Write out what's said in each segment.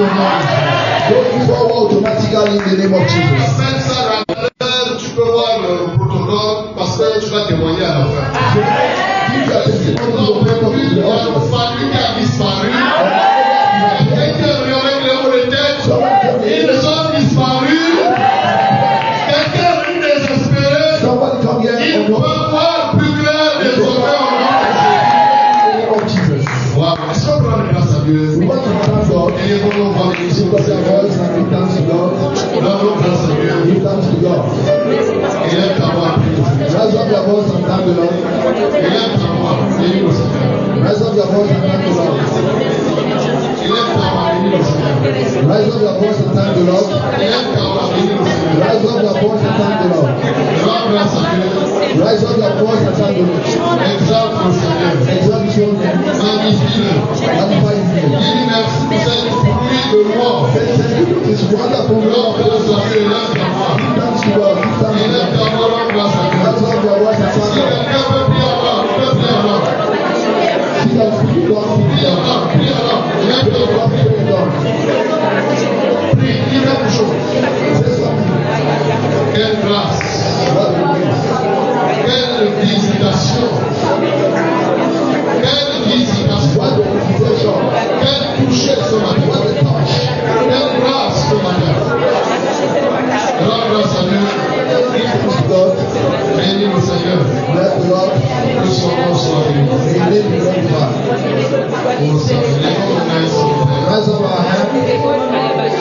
Going forward automatically in the name of Jesus. Tu peux voir le protocole parce que tu vas témoigner à la fin. Give your testimony to the prayer of the Lord. Famille qui a disparu. Quelqu'un avec les mots de tête. Ils sont disparus. Quelqu'un est désespéré. Somebody come here. Il peut voir plus clair des autres. Wow, est-ce qu'on prend la grâce à Dieu? We want to thank God. Et les mots vont venir sur Lift up your voice and give thanks to God. Rendons grâce à Dieu. Give thanks to God. Et lève ta voix. Raise up your voice and thank the Lord. Et lève ta voix. Bénis le Seigneur. Raise up your voice and thank the Lord. Et lève ta voix. Bénis le Seigneur. Raise up your voice and thank the Lord. Et lève ta voix. Bénis le Seigneur. Rise up your voice and thank the Lord. Rends grâce à Dieu. Rise up your voice and thank the Lord. Exalte le Seigneur. Exalt His holy name. Magnifie-le. Magnify His name. Dis merci pour cette pluie de loi. Say thank you for His wonderful Rends love. grâce à Dieu. Lève ta voix. Give thanks to God. Give thanks Et to lève God. ta voix. Rends grâce à Dieu. Rise up your voice and Si thank God. quelqu'un peut prier alors, peut prier alors. See that speak God. Prie alors, prie alors. Lève ta voix. Pray God. Prie, dis quelque chose. Say something. Quelle grâce. What the grace. Quelle visitation. Quelle visitation. What the visitation. Quel toucher ce matin. What the touch. Quelle grâce ce matin. Rends grâce à Dieu. Give thanks to God. Bénis le Seigneur. Bless the Lord. Que son nom soit béni. May His name be glorified. Pour ça, lèvons nos mains, s'il vous plaît. Rise up our hands.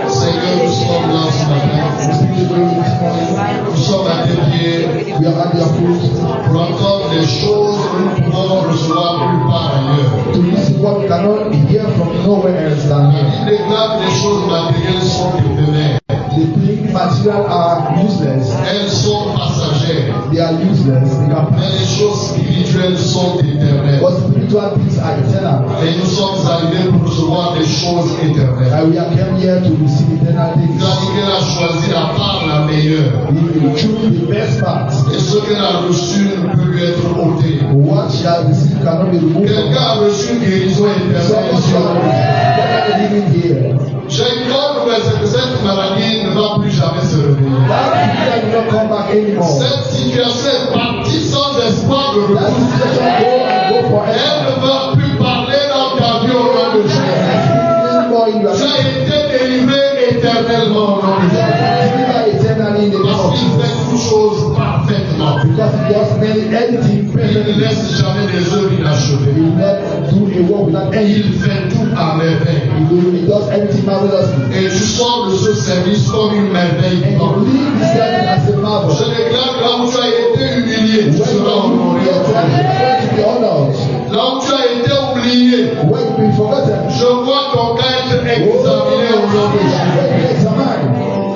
Seigneur, nous sommes là ce matin. We speak the glory this morning. Nous sommes à tes pieds We are at your feet pour entendre des choses que nous pouvons recevoir nulle part ailleurs. to listen what we cannot hear from nowhere else than here. Il déclare que les choses matérielles sont éphémères. The things material are useless. Elles sont passagères. They are useless. They can Mais les choses spirituelles sont éternelles. But spiritual things are eternal. Et nous sommes arrivés pour recevoir des choses éternelles. And we are came here to receive eternal things. C'est-à-dire qu'elle a choisi la part la meilleure. We choose the best part. Et ce qu'elle a reçu ne peut lui être ôté. What she has received cannot be removed. Quelqu'un a reçu une guérison éternelle. Someone shall living here. J'ai une bonne nouvelle, c'est que cette maladie ne va plus jamais se réveiller. That situation will not come back anymore. Cette situation est partie sans espoir de That retour. situation go Elle forever. ne va plus parler dans ta vie au nom de Jésus. Anymore in your Tu life. as été délivré éternellement au nom de Jésus. Deliver eternally in the name Parce of qu'il Jesus. fait toutes choses parfaitement. Because he does many anything Il ne perfectly. laisse jamais des œuvres He inachevées. will not do a work without any. Il fait tout à merveille. He does everything marvelously. Et tu sors de ce service comme une merveille And vivante. you leave this service as a marvel. Je déclare que là où tu as été humilié, tu When seras honoré. you get to be honored, Là où tu as été oublié, when you be forgotten, je vois ton cas être examiné au nom de Jésus. when you examine,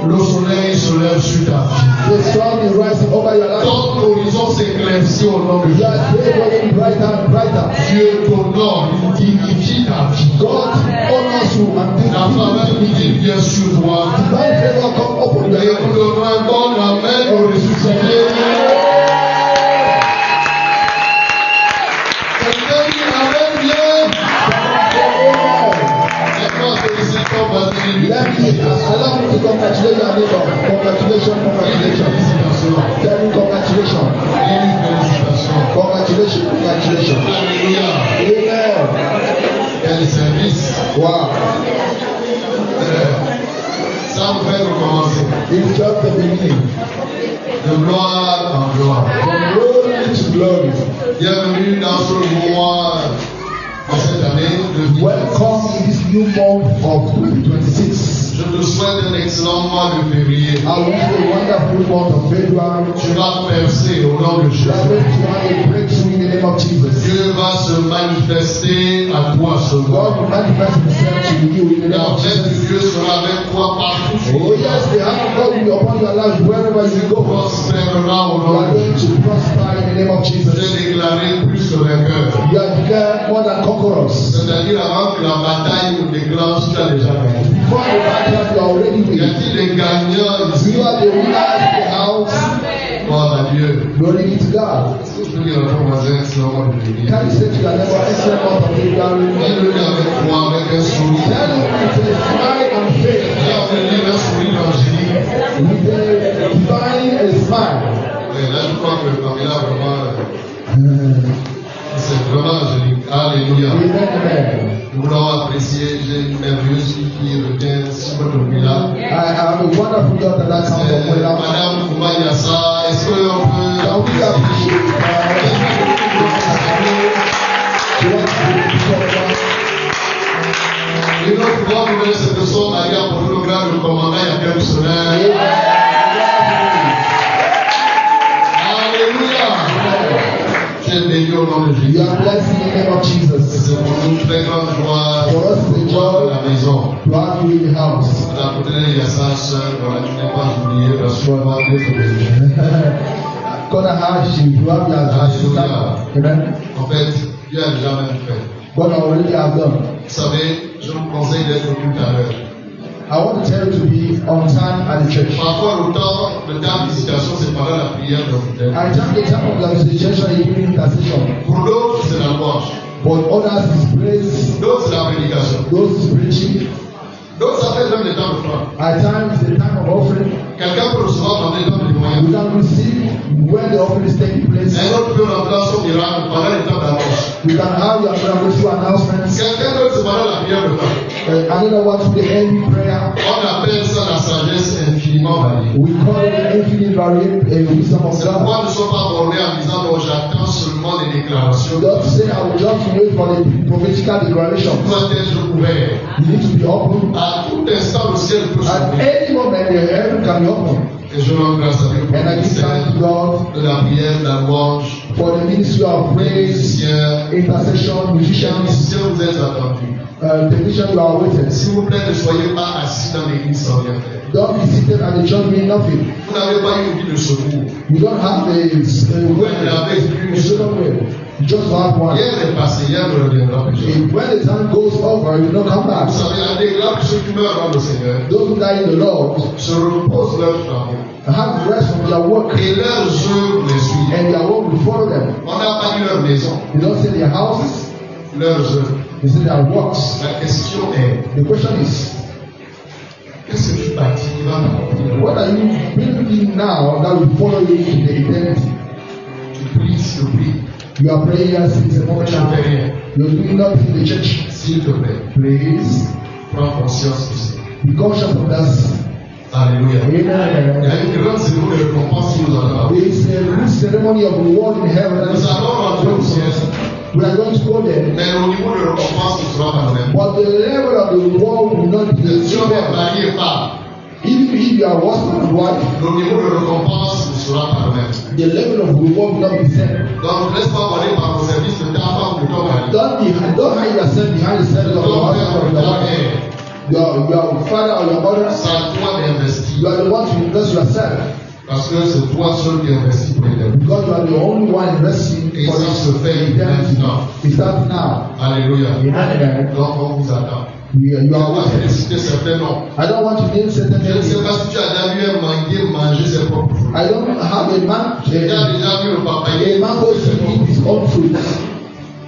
Le soleil se lève sur ta vie. the sun is rising over your life. Ton horizon s'éclaircit au nom de Your Jésus. day getting brighter and brighter. Dieu t'honore, il dignifie ta vie. God honors you and gives La you faveur divine vient sur toi. divine favor come upon Et your nous life. donnons un bon amen au ressuscité. Quelqu'un dit amen bien. Maintenant, félicitons Basile. Let me allow me to congratulate your neighbor. Congratulations, congratulations. Félicitations. Tell him congratulations. Félicitations. Congratulations, congratulations. Alléluia. Amen. Quel service. Wow. Ça nous fait recommencer. It's just the beginning. De gloire en gloire. From glory to glory. Bienvenue dans ce mois, en cette année de vie. Welcome in this new month of 2026. Je te souhaite un excellent mois de février. I wish you a wonderful month of February. Tu vas percer au nom de You are Jésus. going to have a breakthrough in the name of Jesus. Dieu va se manifester à toi ce God mois. will manifest himself to you in the name La of paix de Jesus. Dieu sera avec toi partout. Oh yes, the hand of God will be upon your life wherever you go. Prospérera au You nom are de going Jésus. to prosper in the name of Jesus. J'ai déclaré plus que vainqueur. You are declared more than conquerors. C'est-à-dire avant que la bataille nous déclenche, tu as déjà gagné. Before the battle, you are already Y winning. a-t-il des gagnants ici? You are the winners in the house. Gloire à Dieu. Glory be to God. Je peux dire à ton voisin, c'est le moment de bénir. Can you say to your neighbor, excellent month of February? Dis-le avec moi, avec un sourire. Tell him with a fille revient sur votre là. I have a wonderful daughter that comes from Wela. Madame Koumanyasa, est-ce qu'on peut Can we appreciate Et donc, pouvoir vous donner cette leçon à dire pour le grand commandant, il y a quelques semaines. Alléluia. Tu es béni au nom de Jésus. You are blessed in the name of Jesus. C'est pour nous une très grande joie For us, the de joy la maison. to have you in the house. À côté il y a sa soeur, voilà, tu n'es pas oublié, parce qu'on va être béni. God has you. You have your assistant. Amen. En fait, Dieu a déjà même fait. God already has done. Vous savez, je vous conseille d'être au culte à l'heure. I want to tell you to be on time at the church. Parfois, le temps de visitation, c'est pendant la prière de l'hôtel. I think the time of the visitation is during intercession. Pour d'autres, c'est la louange. But others is praise. D'autres, c'est la prédication. Those is preaching. D'autres, ça fait même le temps de foi. At times, the time of offering. Quelqu'un peut recevoir pendant les temps de moyens. You can receive when the offering is taking place. Un autre peut rentrer son miracle pendant les temps d'annonce. You can have your miraculous announcements. Quelqu'un d'autre, c'est pendant la prière de temps. Another one through the end prayer. On appelle ça la sagesse infiniment variée. We call it the infinite variant wisdom of C'est God. pourquoi nous ne sommes pas bornés en disant non, j'attends seulement les déclarations. Don't say I will just wait for the prophetical declaration. Doit être ouvert. You need to be open. À tout instant, le ciel peut At s'ouvrir. any moment, the heaven can be open. Et je rends grâce à Dieu pour And I le give thanks to ministère God de la prière, de la louange. for the ministry of Les praise, musiciens, intercession, les musicians, musiciens, vous êtes attendus. technicians who are waiting. S'il vous plaît, ne soyez pas assis dans l'église sans rien faire. Don't be seated at the church doing nothing. Vous n'avez pas une vie de secours. You don't have a second way. You just have one. Hier est passé, hier ne reviendra plus jamais. When the time goes over, you don't come back. Vous savez, la déclare que ceux qui meurent dans le Seigneur Those who die in the Lord se reposent leurs travaux. have rest from their work, Et leurs œuvres les suivent. and their work will follow them. On n'a pas dit leur maison, They don't say their houses, leurs œuvres. they say their works. La question est, The question is, qu'est-ce que tu bâtis qui va m'apporter? what are you building now that will follow you in the eternity? Tu pries, je prie. You are praying since a moment Tu ne now. fais rien. You're doing nothing in the church. S'il te plaît, Please prends conscience de ça. be conscious of that. Alléluia. Il y Amen. a une grande cérémonie de récompense qui nous attend. There is a good ceremony of reward in heaven. that Nous is- allons rentrer au ciel. We are going to go there. Mais au niveau de récompense, ce ne sera pas le même. But the level of the reward will not be the Si on est same. marié pas, Even if you are husband and wife, le niveau de récompense ne sera pas le même. the level of reward will not be the same. Donc, laisse pas parler par vos services de ta femme ou de ton mari. Don't hide yourself behind the service of your Ton père husband or ou your ta wife. mère, Your father or your mother. c'est à toi d'investir. You are the one to invest yourself. Parce que c'est toi seul qui investis pour l'éternité. Because you are the only one investing Et for ça se fait eternity. maintenant. It starts now. Alléluia. Amen. Donc, on vous attend. You Je are vais waiting. féliciter certains noms. I don't want to name certain Je ne sais names. pas si tu as déjà vu un manguier manger ses propres fruits. I don't have a man. Tu as déjà vu le A papayer mango manger ses to eat propres his fruits. own fruit.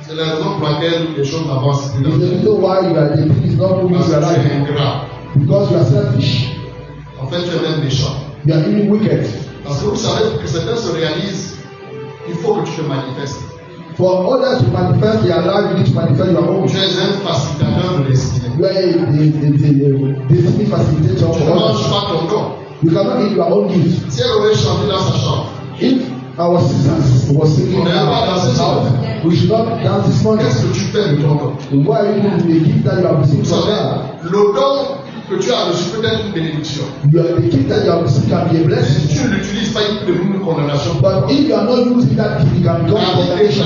C'est la raison pour laquelle les choses n'avancent plus. It's the reason why you are the thing is not moving Parce your que tu es life. ingrat. Because you are selfish. En fait, tu es même méchant. You are even wicked. Parce que vous savez, pour que certains se réalisent, il faut que tu te manifestes. For others to manifest their life, you need to manifest your own. Tu es un facilitateur de destinée. You are a destiny facilitator Tu ne for manges others. pas ton don. You cannot eat your own gift. Si elle aurait chanté dans sa chambre, If our sisters was singing in our house, we should not dance this morning. qu'est-ce que tu fais de ton don? Why are you doing the gift that you have received Vous from savez, God? le don que tu as reçu peut être une bénédiction. You are the gift that you have received can be a Si blessing. tu ne l'utilises pas, il peut devenir une condamnation. But if you are not using that gift, it can become condemnation.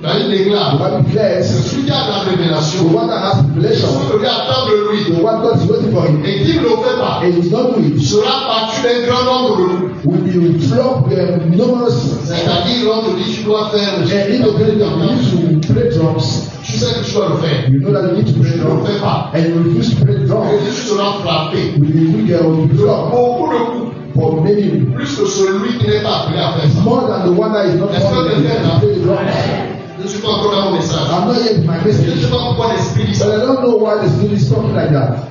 David The déclare, Bible c'est declares celui qui a la the révélation. one that has revelation, Celui qui attend de lui. the one God is waiting for him, Et qui ne le fait pas, and he's not doing it, sera battu d'un grand nombre de coups. will be flogged with numerous. C'est-à-dire, on te dit, tu dois faire. And if the president you need to play drums, Tu sais que tu dois le faire. you know that you need to play Tu ne le drums, fais pas. and you refuse to play Et drums, tu seras frappé. will be wicked or will be flogged Beaucoup de coups. for many, Plus que celui qui n'est pas appelé à faire ça. more than the one that is not called to play the drums. Je ne suis pas encore dans mon message. I'm not yet in my Je ne message, sais pas pourquoi l'Esprit dit but ça. I don't know why the Spirit is talking like that.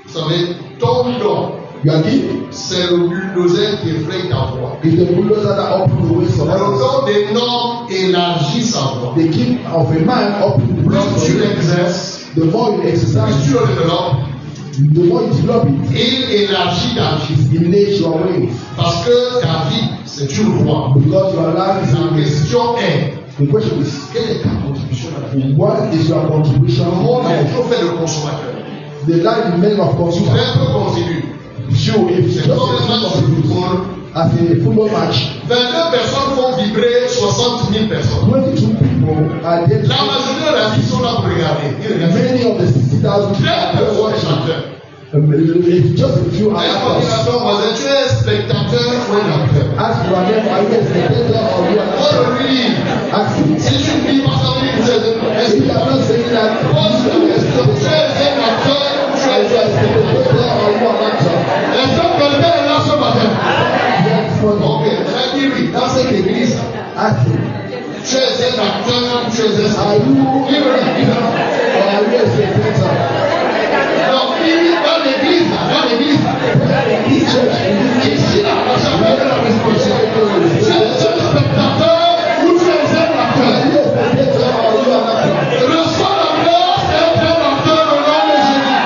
Vous savez, ton don, Your gift c'est le bulldozer qui effraie ta voix. is the bulldozer that opens the ways for Le others. don des normes élargit sa voix. The gift of a man opens the Plus doors tu for you. l'exerces, the more you exercise, plus tu le développes, the more you develop it, il élargit ta vie. it eliminates your ways. Parce que ta vie, c'est une loi. Because your life is La in this. question est, The question is, quelle est ta contribution à la vie? what is your contribution? Le monde est toujours fait de consommateurs. The life is made of Tu consumers. fais un peu contribue. You, if C'est you comme le match de just football. as a football match, 22 personnes font vibrer 60 000 personnes. 22 people are there. La majorité de la vie sont là pour regarder. Ils regardent. Many of the 60,000 people Très are peu there sont les watching. chanteurs. It's just a few La hours. coordination voisin, tu es spectateur ou un acteur? Ask your neighbor, are you a spectator or you are Oh not? oui. Ask him. Si tu ne dis pas ça, tu dis If you are not saying that, est-ce que tu es un acteur ou tu are you es a un spectateur? spectator or you are not? Est-ce que quelqu'un est là ce matin? Yes, funny. Ok, j'ai dit oui. Dans cette église, Ask him. tu es un acteur ou tu es un Are spectateur? you Il me dit non. or are you a spectator? Donc, il dit dans l'église, This church, ici là, on s'appelle la responsabilité. Tu es un spectateur ou tu es un acteur? are you a spectator or you are not? Le seul acteur, c'est un acteur au nom de Jésus.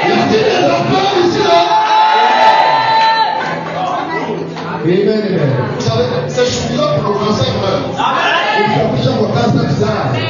Il y a des acteurs ici là. Amen, amen. Vous savez, c'est suffisant pour le cancer meurt. It's sufficient for cancer to die.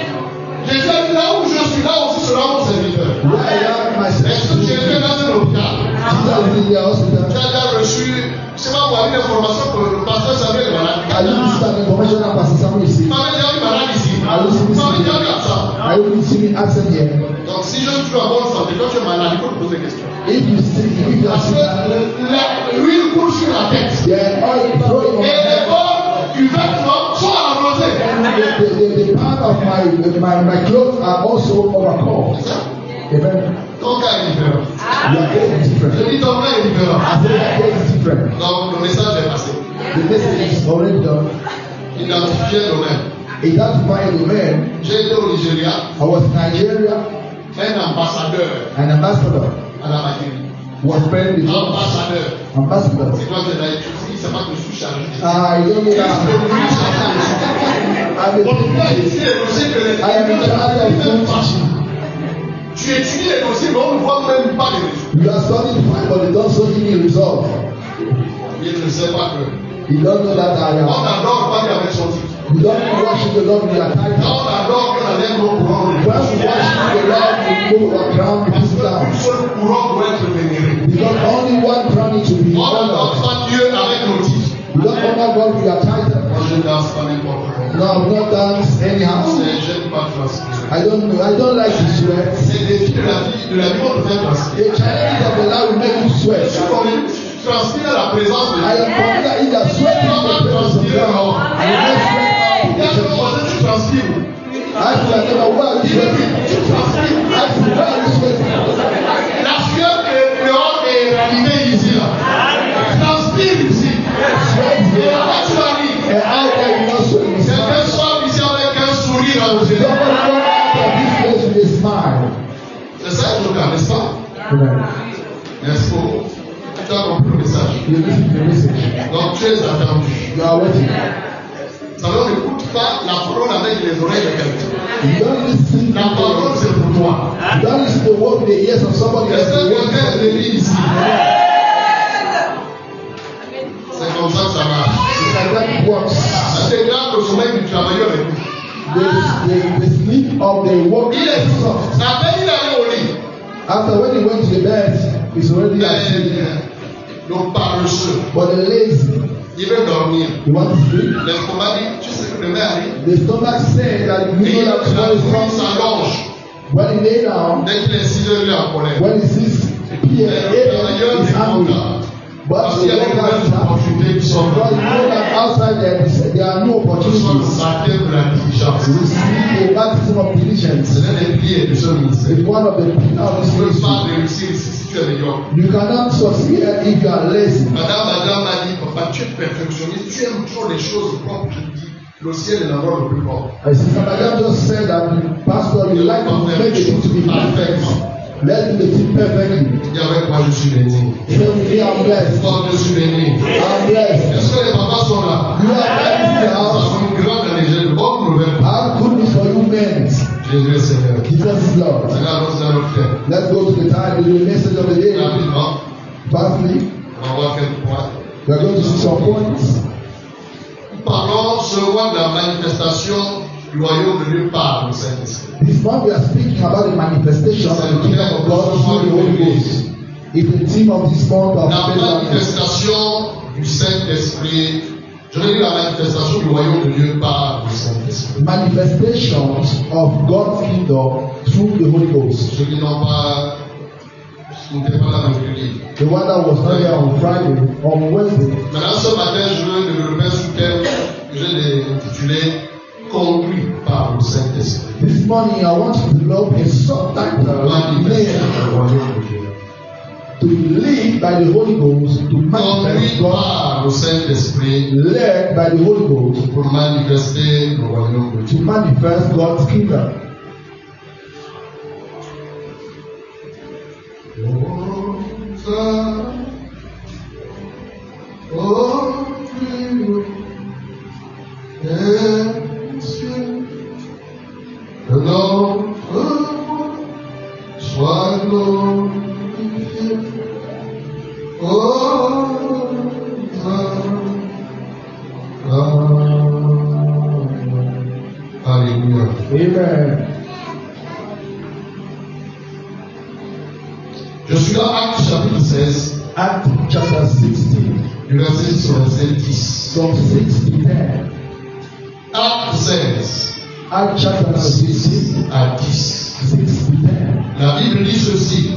Jésus dit là où je suis, là aussi sera mon serviteur. Where I am, my Est-ce que Jésus est dans un hôpital? Jesus is in the Tu hospital. as déjà reçu, je sais pas moi, une information que le pasteur Samuel est malade. Are you listening to information that Pastor Samuel is Il saying? m'avait déjà eu malade ici. Il Are you m'avait déjà listening? eu comme ça. Are you listening? Accent here. Donc si je suis en bonne santé, quand tu es malade, il faut te poser des questions. If you see, if you are Parce que sick, l'huile coule sur la tête. yeah, oil throw it on Et my les head. bonnes cuvettes sont arrosées. The part of my clothes are also overcome. C'est ça? Amen. Ton cas est différent. Your case is different. Je dis ton cas est différent. I said your case is different. Donc le message est passé. The message is already done. Identifier le domaine. Identifying the man. J'ai été au Nigeria, I was in Nigeria. un ambassadeur An ambassador à la Martinique. was praying with us. Ambassador. Ambassador. C'est toi qui l'as étudié, c'est pas que je suis chargé. I don't know I'm On peut a étudier les dossiers que les I am in charge of food teaching. Tu étudies les dossiers, mais on ne voit même pas les résultats. You are studying fine, but you don't study the result. Il ne sait pas que. You don't know that I On am. adore pas avec son titre. You don't worship the Lord with your title. On adore que la lèvre au courant. When you worship the Lord, you move your crown, you Parce put it down. qu'un seul courant doit être vénéré. Because only one crown needs to be On n'adore honored. pas Dieu avec nos titres. You don't honor God with your title. Moi, je ne danse pas n'importe comment. No, I will not dance anyhow. J'aime pas transpirer. I don't like to sweat. Les défis de la vie vont te faire transpirer. The challenges of the life will make you sweat. Je suis convaincu, tu transpires à la présence de I am Dieu. confident in that sweating in the presence of God. You will not Il y a sweat que moi, tu transpires. I feel like, why are you sweating? Tu transpires. I feel, why are you sweating? La sueur est dehors et arrivée ici là. Transpire ici. Sweat Et here. là, tu arrives. And out there, you not sweat in the Quelqu'un smile. sort ici avec un sourire à vos yeux. Somebody come out of this place with a smile. C'est ça le cas, n'est-ce pas? Amen. N'est-ce pas? Tu as compris le message. You listen to the message. Donc tu es attendu. You are waiting. Ça ne n'écoute pas la parole avec les oreilles de quelqu'un. You don't listen La parole to c'est pour toi. you don't listen to the word with the ears of somebody Est-ce else. que quelqu'un est venu ici? C'est comme ça que ça marche. It's like that it works. Ça dégrade le sommeil du travailleur et tout. The sleep of the worker Il est is soft. à peine il allait au lit. After when he went to the bed, he's already asleep. Le paresseux, But the lazy, il veut dormir. he wants to sleep. L'estomac dit, tu sais que demain arrive. The stomach said that Et you il know that tomorrow is coming. s'allonge. When he lay down, Dès qu'il est 6 heures, il est en colère. when he sees PM, he's angry. But Parce the qu'il y a des workers nouvelles opportunités qui sont because you know that outside there are no Nous sommes opportunities. sacrés de la diligence. We see a baptism of diligence. C'est l'un des piliers de ce ministère. It's one of the pillars of Tu ne peux this pas ministry. réussir ici si tu es médiocre. You cannot succeed if you are lazy. Madame m'a dit, papa, tu es perfectionniste, tu aimes trop les choses propres. Je dis, le ciel est l'endroit le plus propre. Sister Madame just said that, Pastor, you like to make the thing to be perfect. Let's do the thing perfectly. Dis avec moi, je suis béni. Say with me, I'm blessed. Toi, je suis béni. I'm blessed. Est-ce que les papas sont là? You are blessed in the Ça house. fait une grande année. J'ai une bonne nouvelle. I have good news for you men. J'ai Jésus est Seigneur. Jesus is Lord. Maintenant, allons à notre thème. Let's go to the time, the message of the day. Rapidement, Fastly, on va voir quelques points. we are going to see some points. Parlons seulement de la manifestation du royaume de Dieu par le Saint-Esprit. This month we are speaking about the manifestation of the kingdom of God through the Holy Ghost. It's the theme of this month of La February. manifestation du Saint-Esprit, je vais dire la manifestation du royaume de Dieu par le Saint-Esprit. Manifestations of God's kingdom through the Holy Ghost. Ceux qui n'ont pas, qui n'étaient pas là mercredi. The one that was not here on Friday, on Wednesday. Maintenant, ce matin, je veux développer un sous-thème que j'ai intitulé Conduit par le Saint-Esprit. This morning I want to develop a subtitle Manifestation named du royaume de Dieu. to be led by the Holy Ghost to manifest Conduit God, par le Saint-Esprit led by the Holy Ghost pour manifester le royaume de Dieu. to manifest God's kingdom. Le nom soit glorifié. Alléluia. Amen. Je suis dans Actes chapitre 16, Acts chapter 16, du verset 6 au verset 10. from 6 to 10. Actes 16 Acts chapter 16, à 10. 6 to 10. La Bible dit ceci.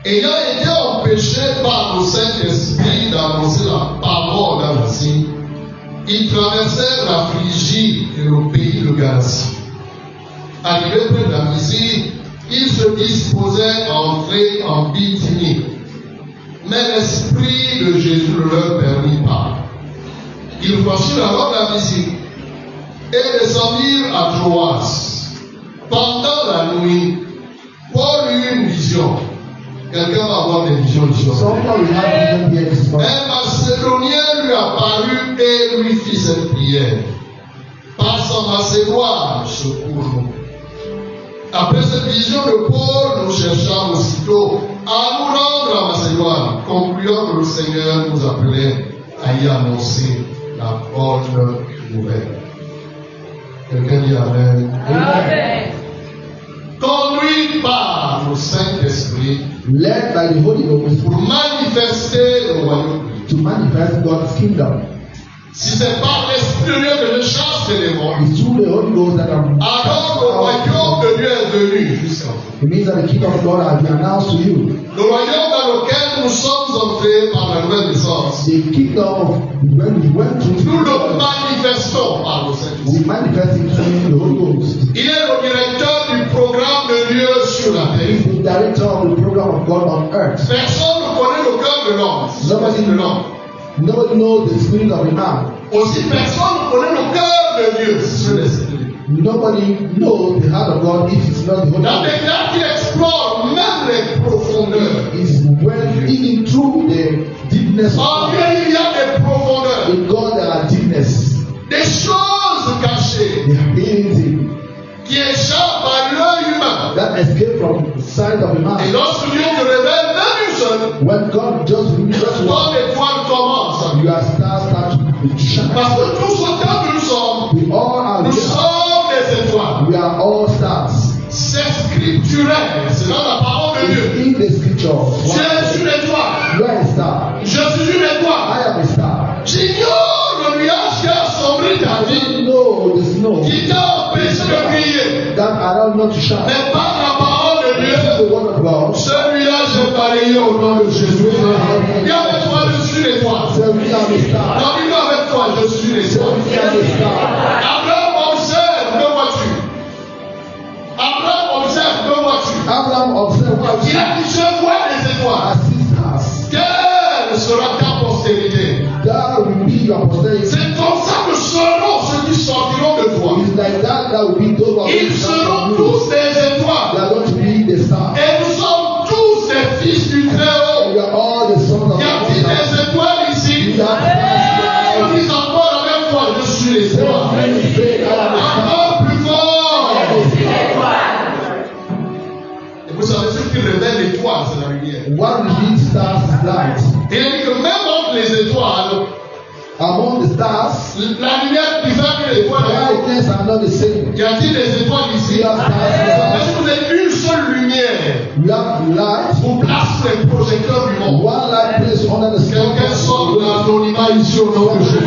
Ayant été empêché par le Saint-Esprit d'annoncer la parole ainsi, ils traversèrent la Phrygie et le pays de Galatie. Arrivés près de la Mysie, ils se disposaient à entrer en Bithynie. Mais l'Esprit de Jésus ne leur permit pas. Ils franchirent alors la Mysie et descendirent à Troas. Pendant la nuit, Paul eut une vision. Quelqu'un va avoir des visions du soir. Someone will have vision here this morning. Un Macédonien lui apparut et lui fit cette prière. Passe en Macédoine, secours-nous. Après cette vision de Paul, nous cherchâmes aussitôt à nous rendre à Macédoine, concluant que le Seigneur nous appelait à y annoncer la bonne nouvelle. Quelqu'un dit Amen. Amen. Conduit par le Saint-Esprit Led by the Holy Ghost pour manifester le royaume de Dieu. to manifest God's kingdom. Si c'est par l'Esprit de Dieu que je chasse les démons, It's through the Holy Ghost that I'm. alors le royaume de Dieu est venu jusqu'à vous. It means that the kingdom of God has been announced to you. Le royaume dans lequel nous sommes entrés par la nouvelle naissance, The kingdom of when we went through, nous le manifestons par le Saint-Esprit. we manifest it through the Holy Ghost. Il est le directeur du programme de Dieu sur la He's terre. the director of the program of God on earth. Personne ne connaît le cœur de l'homme. Nobody de l'homme. Nobody knows the spirit of a man. Aussi, personne ne connaît le cœur de Dieu sur l'Esprit. Nobody knows the heart of God if it's not the Holy Dans Ghost. des cas qui explorent même les profondeurs. Is when even through the deepness En of Dieu, il y a des profondeurs, God. In God there are deepness. des choses cachées The hidden thing qui échappent à l'œil humain. that escape from the sight of a Et man. lorsque Dieu te révèle même une seule, When God just reveals one, quand l'étoile commence à your stars start to shine. parce que tous autant que nous sommes, We all are nous sommes des étoiles. we are all stars. C'est scripturel, c'est dans la parole de Dieu. In the scripture, Je suis une étoile. you are a star. Je suis une étoile. I am a star. J'ignore le nuage qui a assombri ta I vie, don't know the snow qui t'a empêché de briller. that allowed not to shine. Mais par la parole de This is Dieu, the word of God. celui-là, j'ai balayé au nom de Jésus. Viens avec toi, je suis l'étoile. Say we are a star. Non, viens avec toi, je suis Say l'étoile. we are a star. Abraham observe, me vois-tu? Abraham observe, me vois-tu? Abraham observed what Il a dit, je vois les étoiles. as stars. Quelle sera ta postérité? That will be your posterity. C'est comme ça que seront ceux qui sortiront de toi. It's like that will be those of Ils seront tous des They étoiles. are going to be the stars. Et nous sommes tous des fils du Très-Haut. We are all the sons of Y a-t-il God. des étoiles ici? We are stars. On dit encore la même fois, je suis l'étoile. Say, I am a star. Encore plus fort. l'étoile, c'est la lumière. What reveals stars is light. Il dit que même entre les étoiles, Among the stars, la lumière diffère que l'étoile. brightness are not the same. Y a-t-il des étoiles ici? We have stars. Est-ce que vous avez une seule lumière We have light. pour placer les projecteurs du monde? One light placed under the sky. Quelqu'un sort de l'anonymat ici au nom de Jésus.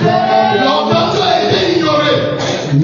L'ordinateur a été ignoré.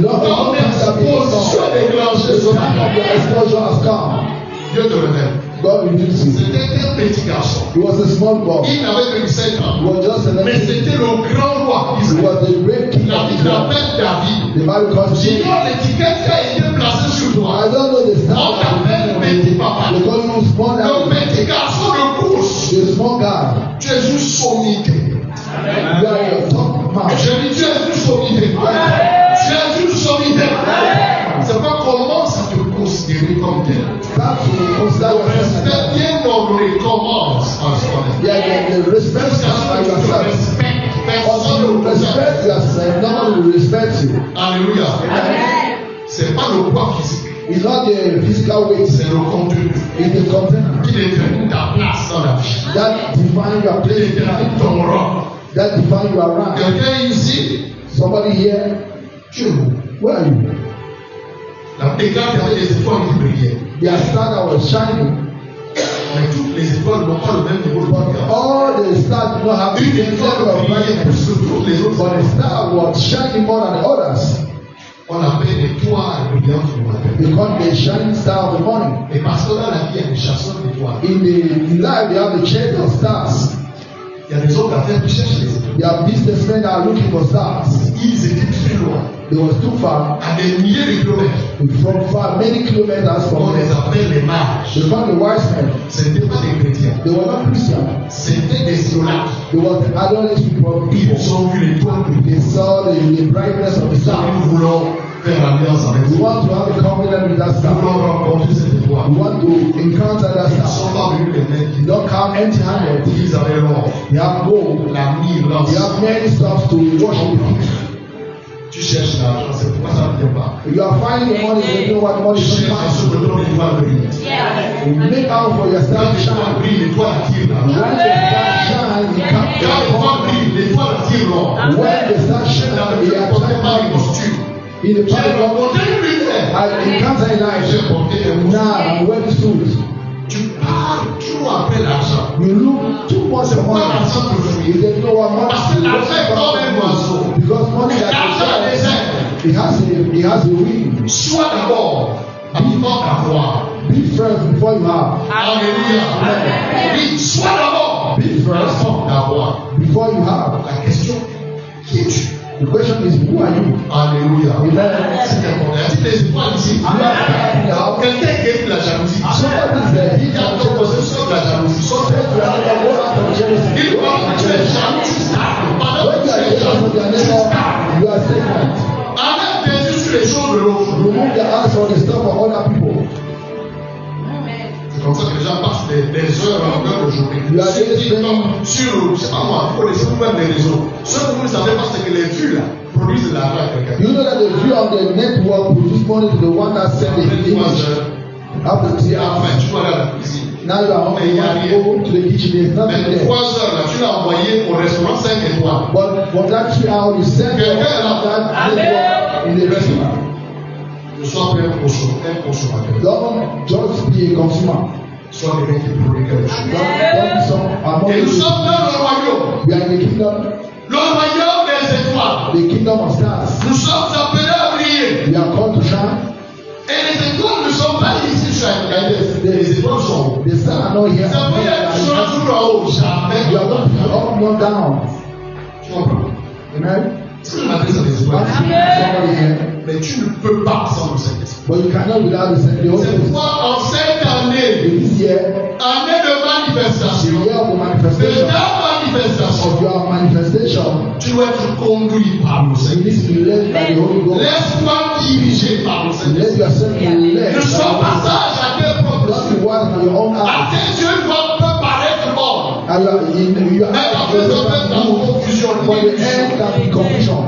Quand l'exposition est déclenchée, The exposure has come. Dieu te révèle. God reveals it. C'était un petit garçon. He was a small boy. Il n'avait que 17 ans. He was just a Mais little. c'était le grand roi He d'Israël. was the great king La of Bible Israel. l'appelle David. The Bible calls him. J'ignore l'étiquette qui a été placée sur toi. I don't know the On star. t'appelle petit papa. They call you small Le guy. petit garçon de course. The small guy. Tu es une sommité. You are a top man. Je dis tu es une sommité. Tu es une sommité. C'est pas comment ça te considérer comme tel. Start to consider yourself. Respect bien ordonné commence à se connaître. Yeah, the respect Jusqu'à ce que tu te yourself. respectes. Personne Once ne you te respecte. respect yourself, no one will respect you. Alléluia. C'est pas le poids physique. It's not the physical weight, C'est le contenu it's the container qui détermine ta place dans la vie. that define your Qui place, détermine ton rang. that define your rank. Quelqu'un ici, Somebody here, tu es où? where are you? La déclare qu'il y avait des étoiles qui brillaient. Their star that was shining, Mais toutes les étoiles n'ont pas le même niveau de but lumière. all the stars do not have the Une same étoile level of brillait plus brightness. que toutes les autres. But the star was shining more than the others On l'appelle l'étoile brillante du matin. because the shining star of the morning. Et parce que dans la vie, il y a des chasseurs d'étoiles. In the life, they have the chase of stars. Il y a des hommes d'affaires qui cherchent les étoiles. There are businessmen that are looking for stars. Ils étaient très loin, They was too far, à des milliers de kilomètres. from far, many kilometers On from les them. appelle les mages. They found the wise men. Ce n'étaient pas des chrétiens, They were not Christian. c'était des idolâtres. They were the idolist people. Ils ont vu l'étoile briller. They saw the brightness of the star. Nous voulons faire alliance avec We vous. want to have a covenant with that Nous star. voulons rencontrer cette étoile. We want to encounter that Ils ne star. sont pas venus les mains You vides. don't come empty-handed. Ils avaient l'or, You have gold. la myrrhe, l'encens. You have many stuff to worship with. Tu cherches l'argent, c'est pourquoi ça ne vient pas. You are finding the money, you know what money Tu is cherches à ce not que ton étoile brille. You make out for your Quand star to l'étoile shine. brille, l'étoile attire When l'argent. the star shines, it Quand l'étoile comes. brille, l'étoile attire l'or. When the star shines, La it Bible portait pas une attracts. posture. In the J'ai Bible, rencontré une lumière. I encounter J'ai Elijah. porté un Now posture. I'm wearing suit. Tu pars toujours après l'argent. You look too much C'est for pourquoi money. l'argent te fuit. You don't know what money Parce que l'argent est comme un oiseau. Because money that L'argent a des ailes. it has a wing. Sois d'abord vivant d'avoir. Be first before you have. Alléluia. Oui, sois d'abord Be first vivant d'avoir. before you have. La question, qui es-tu? The question is, who are you? Alléluia. Amen. C'est important. Y a-t-il des étoiles ici? Now, Quelqu'un qui est de la jalousie. somebody said, Il y a ton possession de la jalousie. Sauf que you are never go out of jealousy. il croit que tu es jaloux, tu stagnes. Pendant When que you tu are es jealous jaloux, of your tu neighbor, stagnes. you are stagnant. Arrête tes yeux sur les choses de l'autre. Remove the eyes from the stuff of other people. C'est comme ça que les gens passent des heures en longueur de journée. You are Ceux qui just comme sur, je sais pas moi, pour les même les réseaux. Ceux que vous ne savez pas, c'est que les vues là produisent de l'argent à quelqu'un. You know that the view of the network produce money to the one that sent the Après 3 image. heures, After 3 et hours, enfin, tu vas aller à la cuisine. now you are hungry, you want to go to the kitchen, there's nothing Mais there. 3 heures là, tu l'as envoyé au restaurant 5 étoiles. But for that 3 hours, you send that network in the restaurant. Ne sois pas un consommateur. Don't just be a consumer. Sois quelqu'un qui produit quelque chose. Don't be some among Et nous the sommes dans le royaume. We are in the kingdom, Le royaume des étoiles. the kingdom of stars. Nous sommes appelés à briller. We are called to shine. Et les étoiles ne sont pas ici sur la terre. Les étoiles sont où? The stars are not here. C'est pas qu'ils sont toujours en haut. Jamais. You are not up, not down. Tu comprends? Amen. Ce que je m'appelle ça des But étoiles. somebody here. Mais tu ne peux pas sans le Saint-Esprit. But you cannot without the Holy C'est Spirit. pourquoi en cette année, This year, année de the manifestation, year of the de manifestation ta manifestation, of your manifestation, tu dois être conduit par le you Seigneur. need to be led by the Holy Ghost. Laisse-toi diriger par le Seigneur. Let yourself be led. Ne sois pas sage à tes propres Not yeux. be wise on your own À eyes. tes yeux, God peut paraître bon. And you are Mais après, ça peut être dans confusion. for the end can be confusion.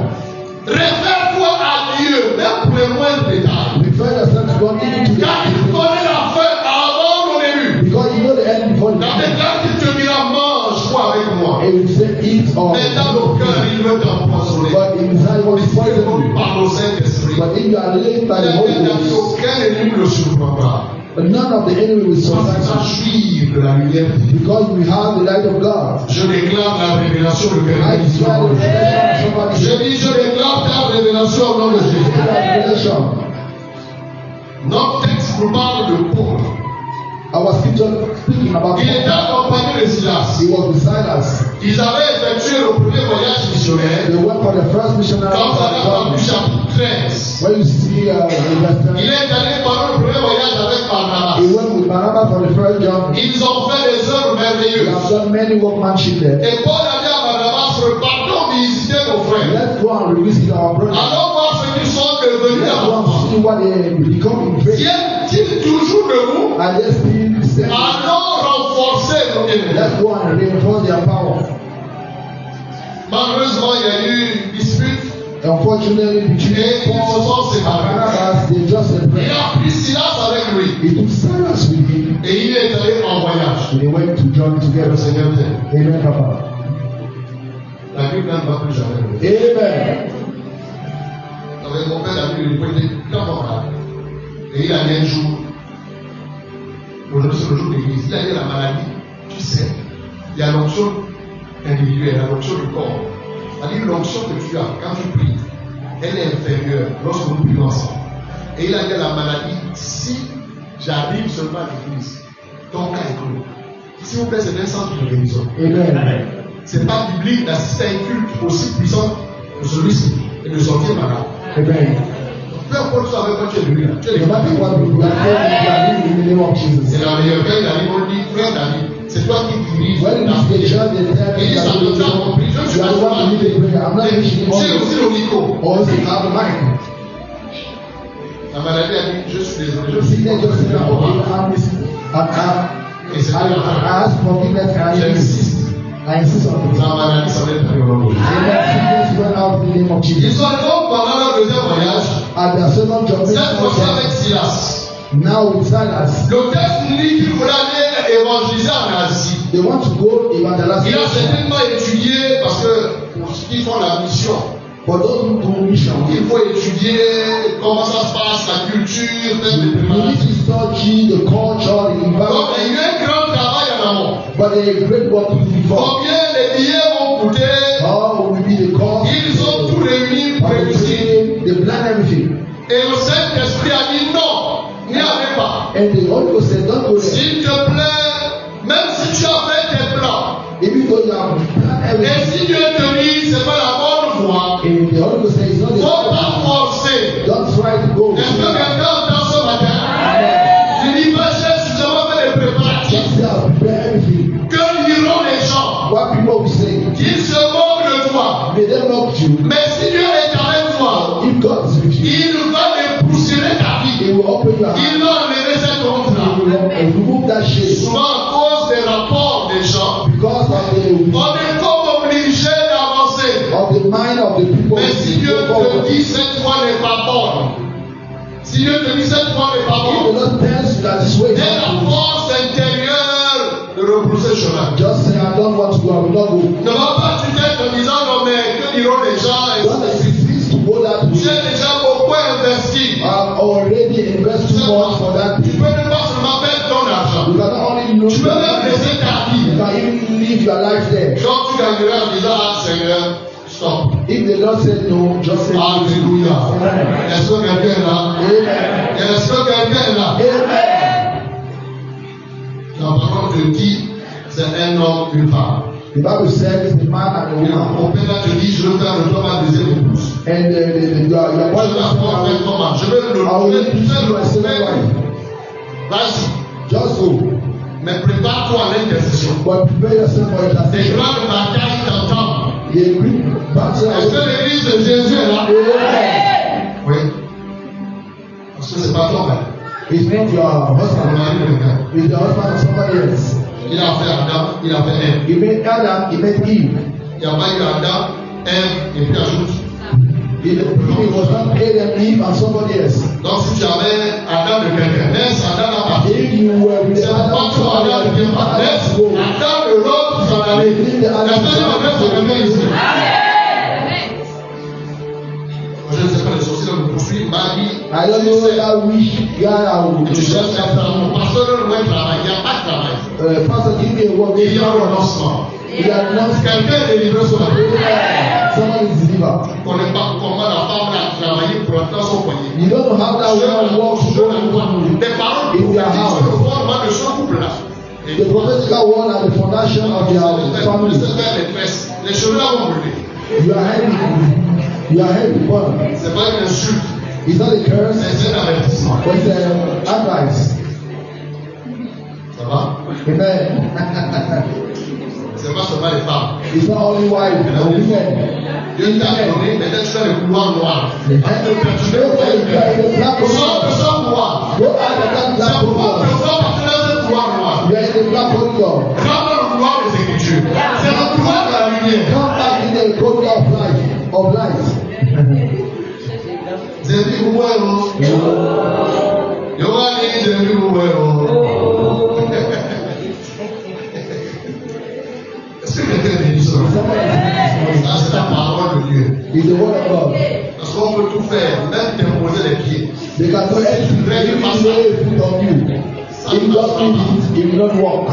Réfère-toi à Dieu, même pour les moindres détails. Refer yourself to God even to Car il the connaît la fin avant le début. because you know the end what Dans he tes said. cœurs, il te dira, mange-moi avec moi. And he said, eat or Mais dans le cœur, il veut t'empoisonner. but inside Mais was si tu poison écoutes you. par le Saint-Esprit, But if you are led by il the a Holy dit Ghost, aucun ennemi ne le surprendra. none of the enemy will Parce que ça surprise jouit de la lumière. you because we have the light of God. Je déclare la révélation de I quelqu'un qui swear the revelation of Je somebody. dis, je déclare ta révélation au nom de Jésus. Revelation. Notre texte nous parle de Paul. Our scripture speaking about Il était accompagné de Silas. he was beside us. Ils avaient effectué le premier voyage missionnaire. They went for the first missionary Quand on a dans le journey. chapitre 13, When you see the il Western, est allé pendant le premier voyage avec Barnabas. he went with Barnabas for the first journey. Ils ont fait des œuvres They merveilleuses. have done many workmanship there. Et Paul a dit à Barnabas, repartons visiter nos frères. Let's go and revisit our brothers. Allons voir ce qu'ils sont devenus Let's go avant. and see what they become in faith. Tiennent-ils toujours debout? And let's see the same. Allons renforcer nos ennemis. Let's go and reinforce their power. Malheureusement, il y a eu une dispute. Unfortunately, between Et ils se Paul sont and séparés. Barnabas, they just Il separated. a pris Silas avec lui. He took Silas with him. Et il est allé en voyage. And they went to journey Que together. le Seigneur t'aime. Amen, Papa. La Bible ne va plus jamais revenir. Amen. Avec mon père, la Bible, il était camarade. Et il a dit un jour, aujourd'hui c'est le jour d'église, il a dit la maladie, tu sais, il y a l'onction individuelle, la l'onction du corps. C'est-à-dire l'onction que tu as quand tu pries, elle est inférieure lorsque nous prions ensemble. Et il a dit à la maladie, si j'arrive seulement à l'église, ton cas est clos. S'il vous plaît, c'est un centre de guérison. Amen. Ce n'est pas biblique d'assister à un culte aussi puissant que celui-ci et de sortir malade. Amen. Peu importe ça avec quoi tu es venu là. Tu es No matter what we are praying in the name of Jesus. C'est la meilleure. Quand il arrive, on dit, frère David, c'est toi qui dirige When la it is the prière. church, they tell Il me dit, ça that ne t'a compris. Je ne suis you pas are the one to lead the prayer. I'm not reaching J'ai all aussi le micro. also have the mic. La maladie a dit, je suis désolé. Je See, suis they just say, okay, Et c'est I ask forgiveness and I insist on it. la maladie, ça va être un euro. Amen. Sickness went out in the name of Ils Jesus. sont allés pendant leur deuxième voyage. At the second job, Cette fois-ci avec Silas. now with Silas, Le texte nous dit qu'il voulait aller évangéliser en Asie. they want to go evangelize. Il a certainement étudié parce que pour ceux qui font la mission, For those who do mission, il faut étudier comment ça se passe, la culture, même les you need préparatifs. to study the culture, the Donc il y environment, a eu un grand travail en amont. but a great work to do before. Combien les billets vont coûter? How will be the cost? Ils ont tout réuni pour réussir. They plan everything. Et le Saint-Esprit a dit non, n'y allez pas. And the Holy Ghost said, don't go there. S'il te plaît, même si tu as fait tes plans, Even though you have planned et everything, si Dieu te dit c'est pas la bonne voie, and the Holy Ghost said, it's not the faut pas forcer. don't try to go. Est-ce que quelqu'un entend ce matin? Il dit, pas j'ai suffisamment fait les préparatifs. Just say, I'll prepare everything. Que diront les gens? What people will say, Qu'ils se moquent de toi. may they mock you. Mais si Dieu est avec toi, If God is with you, il va dépoussiérer ta vie. He will open your heart. Il va enlever cette He honte-là. will remove that shame. Souvent à cause des rapports des gens, Because of on est comme obligé d'avancer. the mind of the people. Mais si Dieu te dit cette fois n'est pas bonne, si Dieu te dit cette fois n'est pas He will bonne, not tell you that this way is aie la not good. force intérieure de repousser le chemin. Just say, I don't want to go, I will not go. Ne va pas tu t'être en disant non mais que diront les gens et Don't refuse to go that tu way. as déjà beaucoup investi. I've already invested too much for that. Tu peux ne pas seulement perdre ton argent. You cannot only lose Tu peux même laisser ta vie. you can even live your life there. Quand tu gagneras en disant ah Seigneur, stop. If the Lord said no, just say Alléluia. Amen. Est-ce que quelqu'un est là? Amen. Est-ce que quelqu'un est là? Amen. La parole te dit c'est un homme, une femme. The Bible says the man and the Et woman. mon père te dit je veux faire de toi ma deuxième épouse. And your Je wife vais apprendre avec comment. Je vais le I will faire lead you to my second le wife. Vas-y. Just go. Mais prépare-toi à l'intercession. But prepare yourself for Des intercession. grandes batailles t'entendent. The great battle. Est-ce que l'église de Jésus est là? Amen. Oui. Parce que c'est pas toi, mais It's not your on husband. a eu le gars. It's the husband of somebody else. Il a fait Adam, il a fait Ève. He made Adam, he made Eve. Il n'y a pas eu Adam, Ève, et puis ajoute If it was not Adam, Eve, and somebody else. Donc si tu avais Adam de quelqu'un, laisse Adam à partir. If you were with C'est pourquoi tu vas Adam de quelqu'un, laisse Adam de l'autre s'en aller. Je ne sais pas, les sorciers me poursuivent, Marie. I don't know that which guy I will Tu cherches à faire mon pasteur, ne doit travailler, il n'y a pas de travail. Pastor, give me a word. Il y a un renoncement. Il y a non. Quelqu'un est livré sur la route. Someone is delivered. On ne connaît pas comment la femme a travaillé pour entrer son foyer. You don't know how that woman walks through des paroles in their house. sur le fondement de ce couple-là. The prophetical word and the foundation of their family. Les cheveux là vont brûler. You are heavy burn. C'est pas une insulte. It's not a curse, C'est un avertissement. but it's an advice. Ça va? Amen. C'est pas seulement les femmes. It's not only wife, but women. Dieu t'a donné, maintenant tu fais le couloir noir. And you know where you are in the black Sors de corridor. ce couloir. Go out of that black C'est pourquoi corridor. tu sors parce que dans ce couloir noir. You are in the black corridor. Rentre dans le couloir des Écritures. C'est le couloir de la lumière. Come back in the corridor of life. Of light. J'ai dit vous voyez. Yo va dire j'ai dit vous voyez. Est-ce que quelqu'un dit ça? Ça c'est la parole de Dieu. It's the word of God. Parce qu'on peut tout faire, même t'imposer les pieds. They can do anything. They will lay a foot on you. If God did it, it will not work.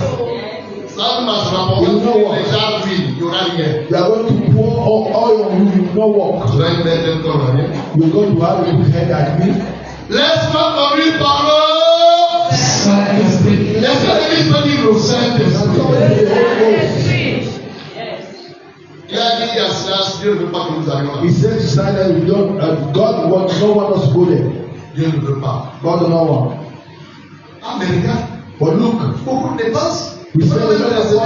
Ça ne marchera pas. Les gens huile, il n'y aura rien. You are going to pour oil on you, it will not work. Tu vas être bête comme la mienne. You're going to have a good head like me. Laisse-moi conduire par le Saint-Esprit. Laisse-moi conduire le Saint-Esprit. Il a dit à cela, Dieu ne veut pas que nous allions là. He said to Simon, we don't, God wants no one else to go there. Dieu ne veut pas. God does not want. Ah, mais regarde. But look, Beaucoup de dépenses. we say the Lord has said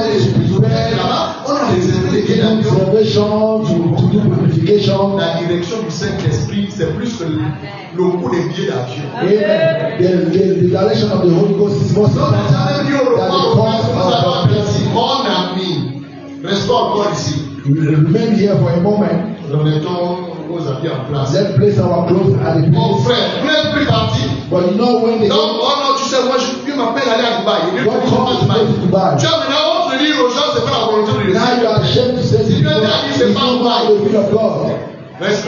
Là-bas, on a réservé les to billets do d'avion. salvation, to do purification. La direction du Saint-Esprit, c'est plus que le coût des billets d'avion. Amen. The direction of the Holy Ghost is more Donc, important j'avais dit au than the revoir, cost nous allons of appeler ici, mon ami. Restons encore ici. We remain here for a moment. Nous mettons nos habits en place. Let's place our clothes at the Mon place. frère, vous n'êtes plus parti. But you know when they Donc, oh non, tu sais, moi, Dieu m'appelle à aller à Dubaï. Dieu God calls m'appelle à you to Dubai. Tu as maintenant honte de dire aux gens, c'est pas la volonté de Dieu. Now you are ashamed to say to people, it's not the will of God. Reste.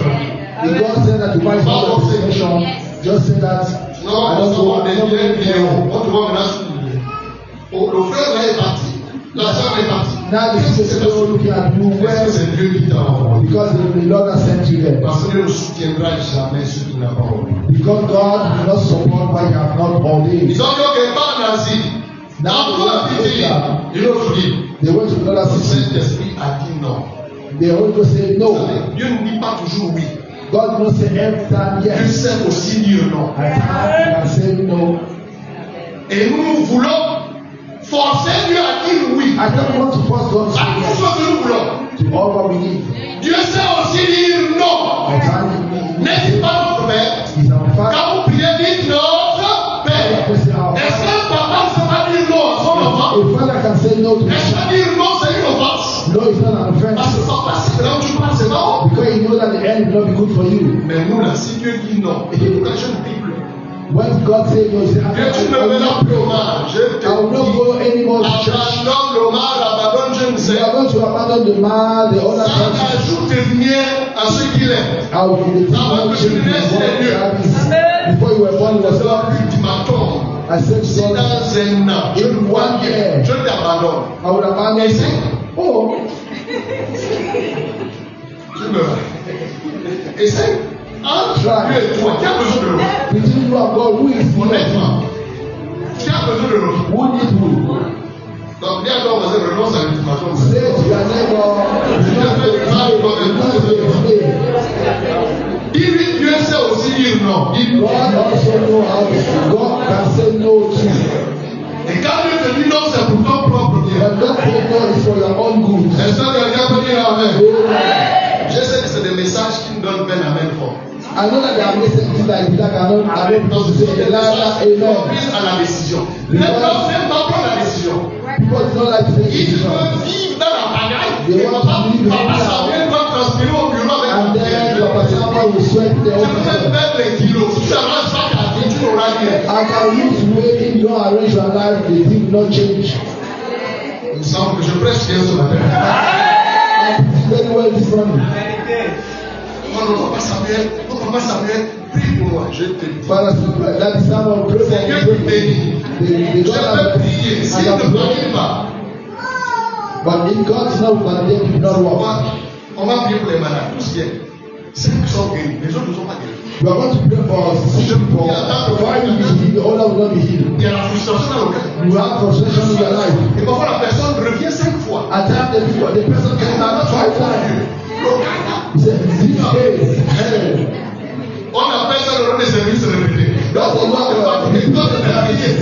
If God said that Dubai is not a destination, just say that Non, I don't on go. est bien vidéo. On te voit maintenant sur le vidéo. Le frère là est parti. La soeur est partie. Now the people are looking at you Parce que well c'est Dieu qui t'a envoyé. because the Lord has sent you there. Parce que Dieu ne soutiendra jamais ceux qui n'ont pas envoyé. Because God will not support what you have not ordained. Ils ont dit que par Nazi, dans tout la vie, ils ont dit. They went to another Le city. Saint-Esprit a dit non. The Holy Ghost said no. Dieu ne dit pas toujours oui. God will not say every time Dieu yes. sait aussi dire non. At times he can say no. Et nous voulons forcer Dieu à dire oui. I don't want to force God to À say tout yes ce que nous voulons. to all what we need. Dieu sait aussi dire non. At times N'est-ce pas notre Père? he's our Father. Quand vous priez, dites notre Père. We say our Est-ce Father. qu'un papa ne sait pas dire non à son enfant? A father can say no to his Est-ce son. que dire non, c'est une offense? No, it's not an Parce offense. que papa, c'est là où tu parles, c'est non. Because you know that the end will not be good for you. Mais nous, là, si Dieu dit non, et que je ne prie plus. When God says no, you say, Dieu, tu ne me verras plus hommage. Je te I will not dis, go anymore to church. abandonne l'hommage, abandonne je ne We sais. are going to abandon the man, the other Ça churches. n'ajoute rien à ce qu'il est. I will be the people change the world. Before you were born, it was C'est God. l'ultimatum. I said Si to dans God, un an, je ne vois bien, je t'abandonne. I would abandon you. Oh, Tu me essaye. Entre Dieu et toi, qui a besoin de l'autre? between you and God, who is the Honnêtement, qui a besoin de l'autre? Who needs who? Donc, dis à ton voisin, renonce à l'ultimatum. Say to your neighbor, it's not the way. Dis-lui, Dieu sait aussi dire non. Dis-lui. God also know how to. God can say no too. Et quand Dieu te dit non, c'est pour ton propre bien. But God say no is for your own good. Est-ce que quelqu'un peut dire amen? Amen. Je sais que c'est des messages qui nous donnent peine à même fort. I know that there are messages like that cannot Avec people nos to say amen. prise à la décision. Les gens n'aiment pas prendre la décision. People don't like to take Ils decisions. veulent vivre dans la bagaille. They Et want to live in papa the s'en vient, doit transpirer au bureau And avec then Papa Samuel God will sweat the Je peux même mettre les kilos. Si tu arranges pas ta vie, tu n'auras rien. I can lose weight if you don't arrange your life, the thing will not change. Il me semble que je prêche bien ce matin. I preach very well this morning. Oh, papa Samuel, prie pour moi, je te dis. Father, that is how I pray C'est Dieu for qui you. bénit. The Je God peux prier. S'il ne prie pas, but if God is not going to take it, not work. on va prier pour les malades. Tous viennent. 5 sont guéris. Les autres ne sont pas guéris. We are going to pray for sick people. 5 will be healed, the other will not be healed. Il y a la frustration dans le cœur. You have frustration in your life. Et parfois la personne revient 5 fois. At times, the person can have 5 times. Le Canada. He said, this case, hey. On appelle ça le rôle des services répétés. That's the Lord of Et toi, tu es prié.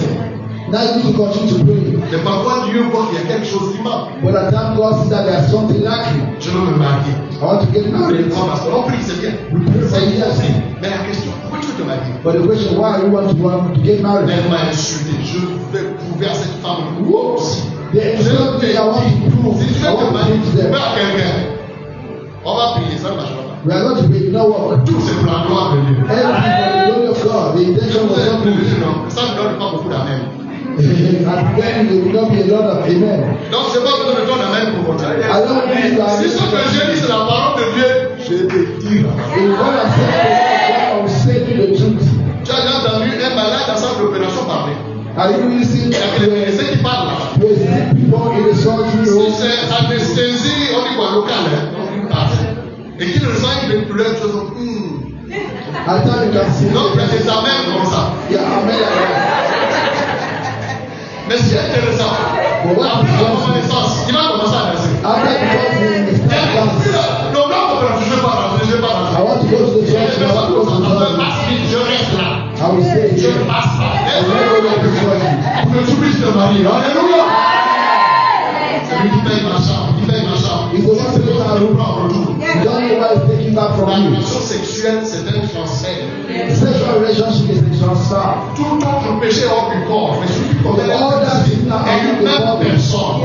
Now you need to continue to pray. Mais parfois Dieu voit qu'il y a quelque chose qui manque. But at times, God sees that there's something lacking. Je veux me marier. I want to get married. On prie, c'est bien. We pray for C'est bien. years. Mais la question, pourquoi tu veux te marier? But the question, why you want to get married? Elle m'a insulté. Je vais prouver à cette femme aussi. There is something I want to prove. Si tu I veux te want to marier, prove to them. à quelqu'un. On va prier, ça ne marchera pas. We are going to pray. You know what? Tout c'est pour la gloire de Dieu. Everything for the glory of God. The intention was not good. Ça ne donne pas beaucoup d'amen. At the end, there will not be a lot of amen. Donc c'est pas besoin de ton amen pour votre I don't need to Si ce que je dis c'est la parole de Dieu, je te dis. If what I say, I will say to the truth. Tu as déjà entendu un malade en salle d'opération parler. Are you listening Il y a que les médecins qui parlent là. to sick people in the surgery Si room? c'est anesthésie, on dit quoi, local, et qu'il ressent une douleur, tu dis, At times you can see. donc il y a des amens comme ça. Yeah, amen. Mais c'est intéressant. Après la reconnaissance, il va commencer à danser. After the Et puis le bloc opératoire, je ne vais pas rentrer, je ne vais pas I rentrer. want to go to the Et church. les I want to go to the personnes church. passe vite, je reste là. I will stay Je here. ne passe pas. I will not go to the church. Pour que tu puisses te marier. Alléluia. C'est lui qui paye ma chambre, qui paye ma chambre. He's the one who Ça nous prend en retour. You don't know why he's taking back from La you. relation sexuelle, c'est un transfert. Sexual relationship is a transfer. Tout autre péché hors du corps, mais celui qui commet All that is not est une out of the même body. personne.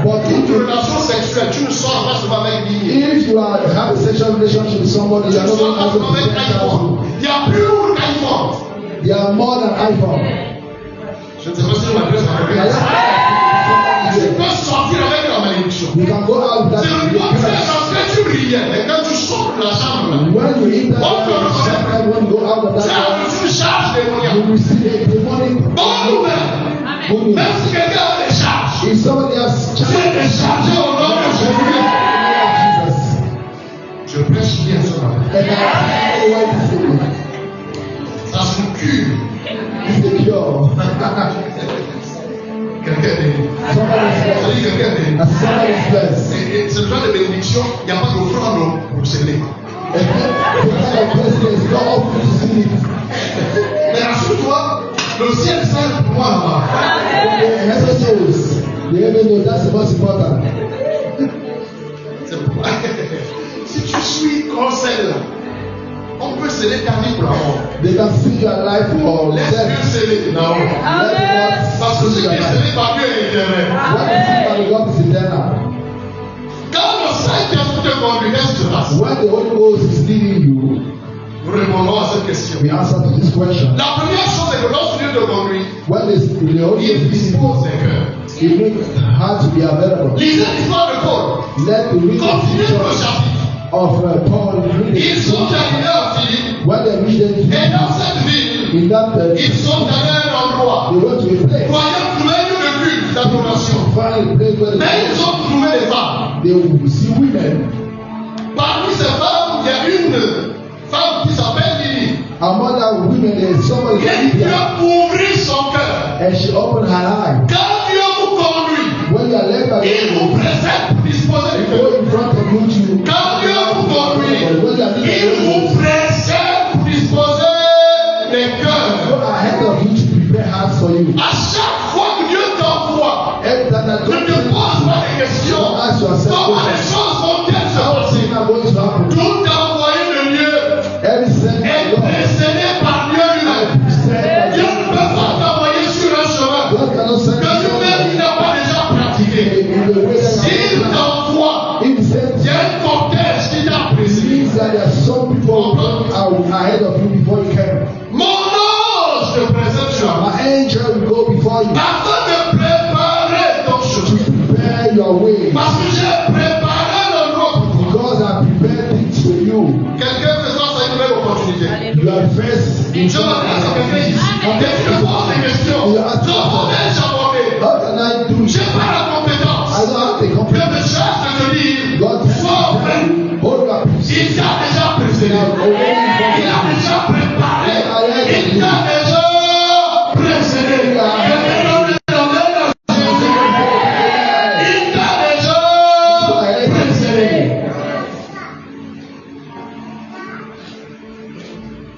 But if Toute you, relation sexuelle, tu ne sors pas seulement avec lui. if you are have a sexual relationship with somebody, Tu you are ne not sors going pas to seulement avec iPhone. Il y a plus lourd qu'iPhone. They are more than iPhone. Je ne sais pas si je m'adresse à quelqu'un. Tu peux sortir avec la malédiction. You can go out with C'est le that. contraire parce que tu brillais. Mais quand tu sors de la chambre, là, When you enter that, when you go out of tu as that, reçu une charge démoniaque. you receive a demonic. Bonne nouvelle. Good news. Même si quelqu'un a des charges, If somebody has tu es déchargé au nom de Jésus. Jesus, Je prêche bien ce matin. and I know why this is. Ça se cure. It's the cure. Quelqu'un est béni. Somebody is Ça blessed. dit quelqu'un est béni. And somebody is blessed. Et c'est le genre de bénédiction, il n'y a pas d'offrande pour sceller. And then the kind of blessing is not open to see it. Mais rassure-toi, le ciel sert pour moi là-bas. The heaven knows. The heaven knows. That's the most important. C'est pourquoi. Si tu suis conseil, on peut sceller ta vie pour la mort. They can see your life for Laisse Dieu death. sceller. Non. Let Parce que God ce see qui your est life. scellé par Dieu est éternel. What is seen by the God is eternal. Quand le Saint-Esprit te conduit, qu'est-ce qui se passe? When the Holy Ghost is leading you, Nous répondons à cette question. we answer to this question. La première chose est que lorsque Dieu te conduit, When the Holy il Ghost is dispose des cœurs. it makes it hard to be available. Lisez l'histoire de Paul. Let the read the Continuez le picture chapitre. of Paul. Read the Ils sont picture. arrivés à Philippe. When they reached Et them dans cette ville, in that ils sont allés à un endroit. they went to a place. Croyant trouver un lieu de culte, d'adoration. Find a place where Mais ils ont trouvé des femmes. they will see women. Parmi ces femmes, il y a une femme qui s'appelle Lily. Among that women, there is somebody Et Dieu there, ouvrit son cœur. and she opened her eye. Quand Dieu vous conduit, When you are led by il the vous présente pour disposer du cœur. go in front of you to Quand Dieu vous conduit, when you are il vous présente pour disposer des cœurs. go ahead of you to prepare hearts for you. À chaque fois que Dieu t'envoie, Every time that ne te pose pas des questions. don't ask yourself Comment les questions. choses vont-elles se How passer? things are going to happen. Tout envoyé de Dieu Every sent by est God. précédé par Dieu lui-même. Sent Dieu by ne peut pas t'envoyer sur un chemin God. God cannot send que lui-même il n'a pas déjà pratiqué. in the way that S'il your way. Parce que j'ai préparé l'endroit pour toi. Because I prepared things for you. Quelqu'un fait ça, c'est une belle opportunité. You are first in Je m'adresse à quelqu'un ici. Et tu me poses des questions. Comment vais-je aborder? How can I do Je it? n'ai pas la compétence. I don't have the Je confidence. me cherche de te dire, God sois prêt. hold your peace. Il t'a déjà précédé. Il a déjà préparé. Il t'a déjà précédé. Il t'a déjà précédé.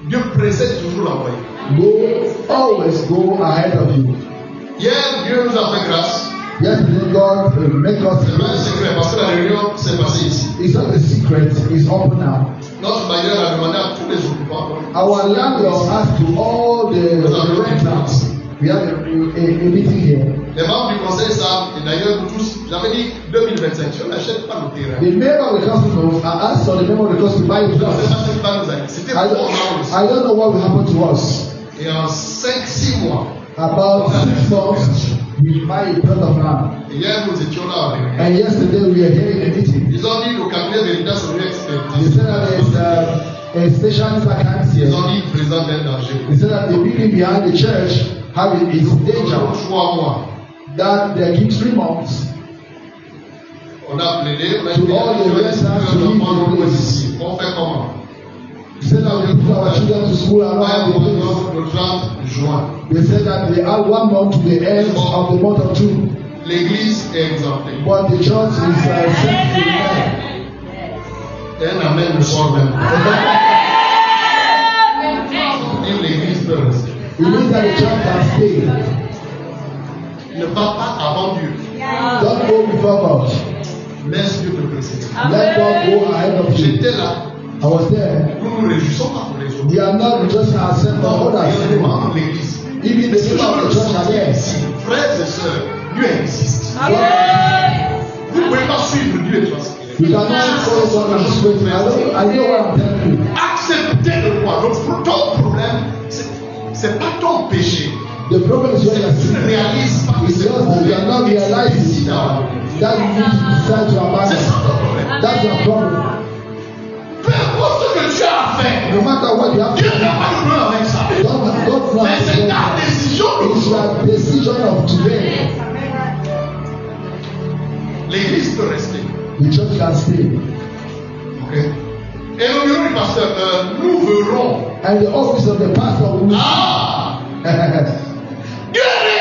Dieu précède toujours la voie. Always go ahead of you. Hier, Dieu nous a fait grâce. Yesterday, God make us. C'est pas un secret parce que la réunion s'est passée ici. It's not a secret. It's open now. Notre bailleur a demandé à tous les occupants. Our landlord asked to all the renters. We have a meeting here. Les membres du conseil savent, et d'ailleurs nous tous, j'avais dit 2025, je n'achète pas le terrain. The member of the council knows. I asked for the member of the council to buy Je it. ne sais pas ce qui va nous arriver. C'était pour nous. I don't know what will happen to us. Et en 5-6 mois, About 6 months, we buy a plot of land. et hier nous étions là en réunion. And yesterday we were here in a meeting. Ils ont dit le cabinet d'État sur They l'expertise. said that there's a specialist vacancy Ils here. ont dit le président d'un danger. They said that the building behind the church is in danger. 3 mois. That they give 3 months. On a plaidé, on a To dit all the renters to leave the place. ici. On fait comment? They said that we put our children to school around the place. Le 30 juin. They said that they have 1 month to the end of the month of June. L'église est exemptée. But the church is sent to Et un amen ne sort même pas. Et l'église peut rester. It means that the church can stay. Ne va pas avant Dieu. Don't go before God. Laisse Dieu te précéder. Let God go ahead of you. J'étais là. I was there. Nous nous réjouissons pas pour les autres. We are not rejoicing ourselves for Non, il y a des others. membres de l'église. Even the people of the church are there. Frères et sœurs, Dieu existe. God, Vous ne pouvez pas suivre Dieu et toi. we cannot follow God and straight. I know what I'm telling you. Accepter de quoi? Donc, ton problème, c'est pas ton péché. The problem is when you are Tu ne sinning. réalises pas que It's c'est just ton that you are not problème. realizing that you need to decide to C'est abandon. ça ton problème. That's your problem. Peu importe ce que tu as fait, No matter what you have Dieu to n'a pas de problème avec ça. do, God Mais c'est ta knows. décision de It's your decision of today. L'église peut rester. The church can stay. Ok? Et le bureau du pasteur, nous verrons. And the office of the pastor will. Ah! Dieu est réel.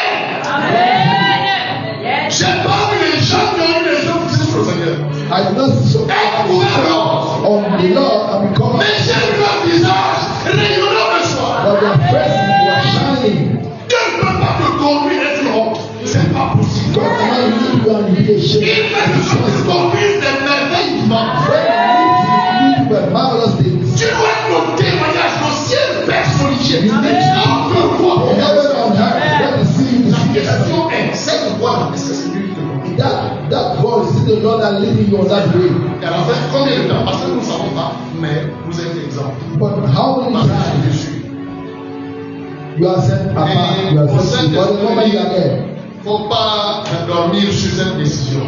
J'ai pas vu les gens qui ont eu les officiers sur le Seigneur. I did not see so Et gouvernants. on the Lord and become. Mais j'ai vu leur visage rayonnant le soir. But their faces were shining. Dieu ne peut pas te conduire et tu honte. C'est pas possible. God cannot lead you and be Il ashamed. fait que tu conduises des merveilles vivantes. When you do marvelous things, Tu dois être le témoignage, le ciel personnifié. you need to On peut voir. heaven on earth. When you see you, La see question est, c'est de quoi est-ce que c'est Dieu qui te conduit? that voice is the Lord that leading you on that way. Et alors, ça fait combien de temps? Parce que nous ne savons pas, mais vous êtes exempts. But how many Parce que times je suis. you are sent apart, you are sent to, but the moment you are there, Il ne faut pas dormir sur cette décision.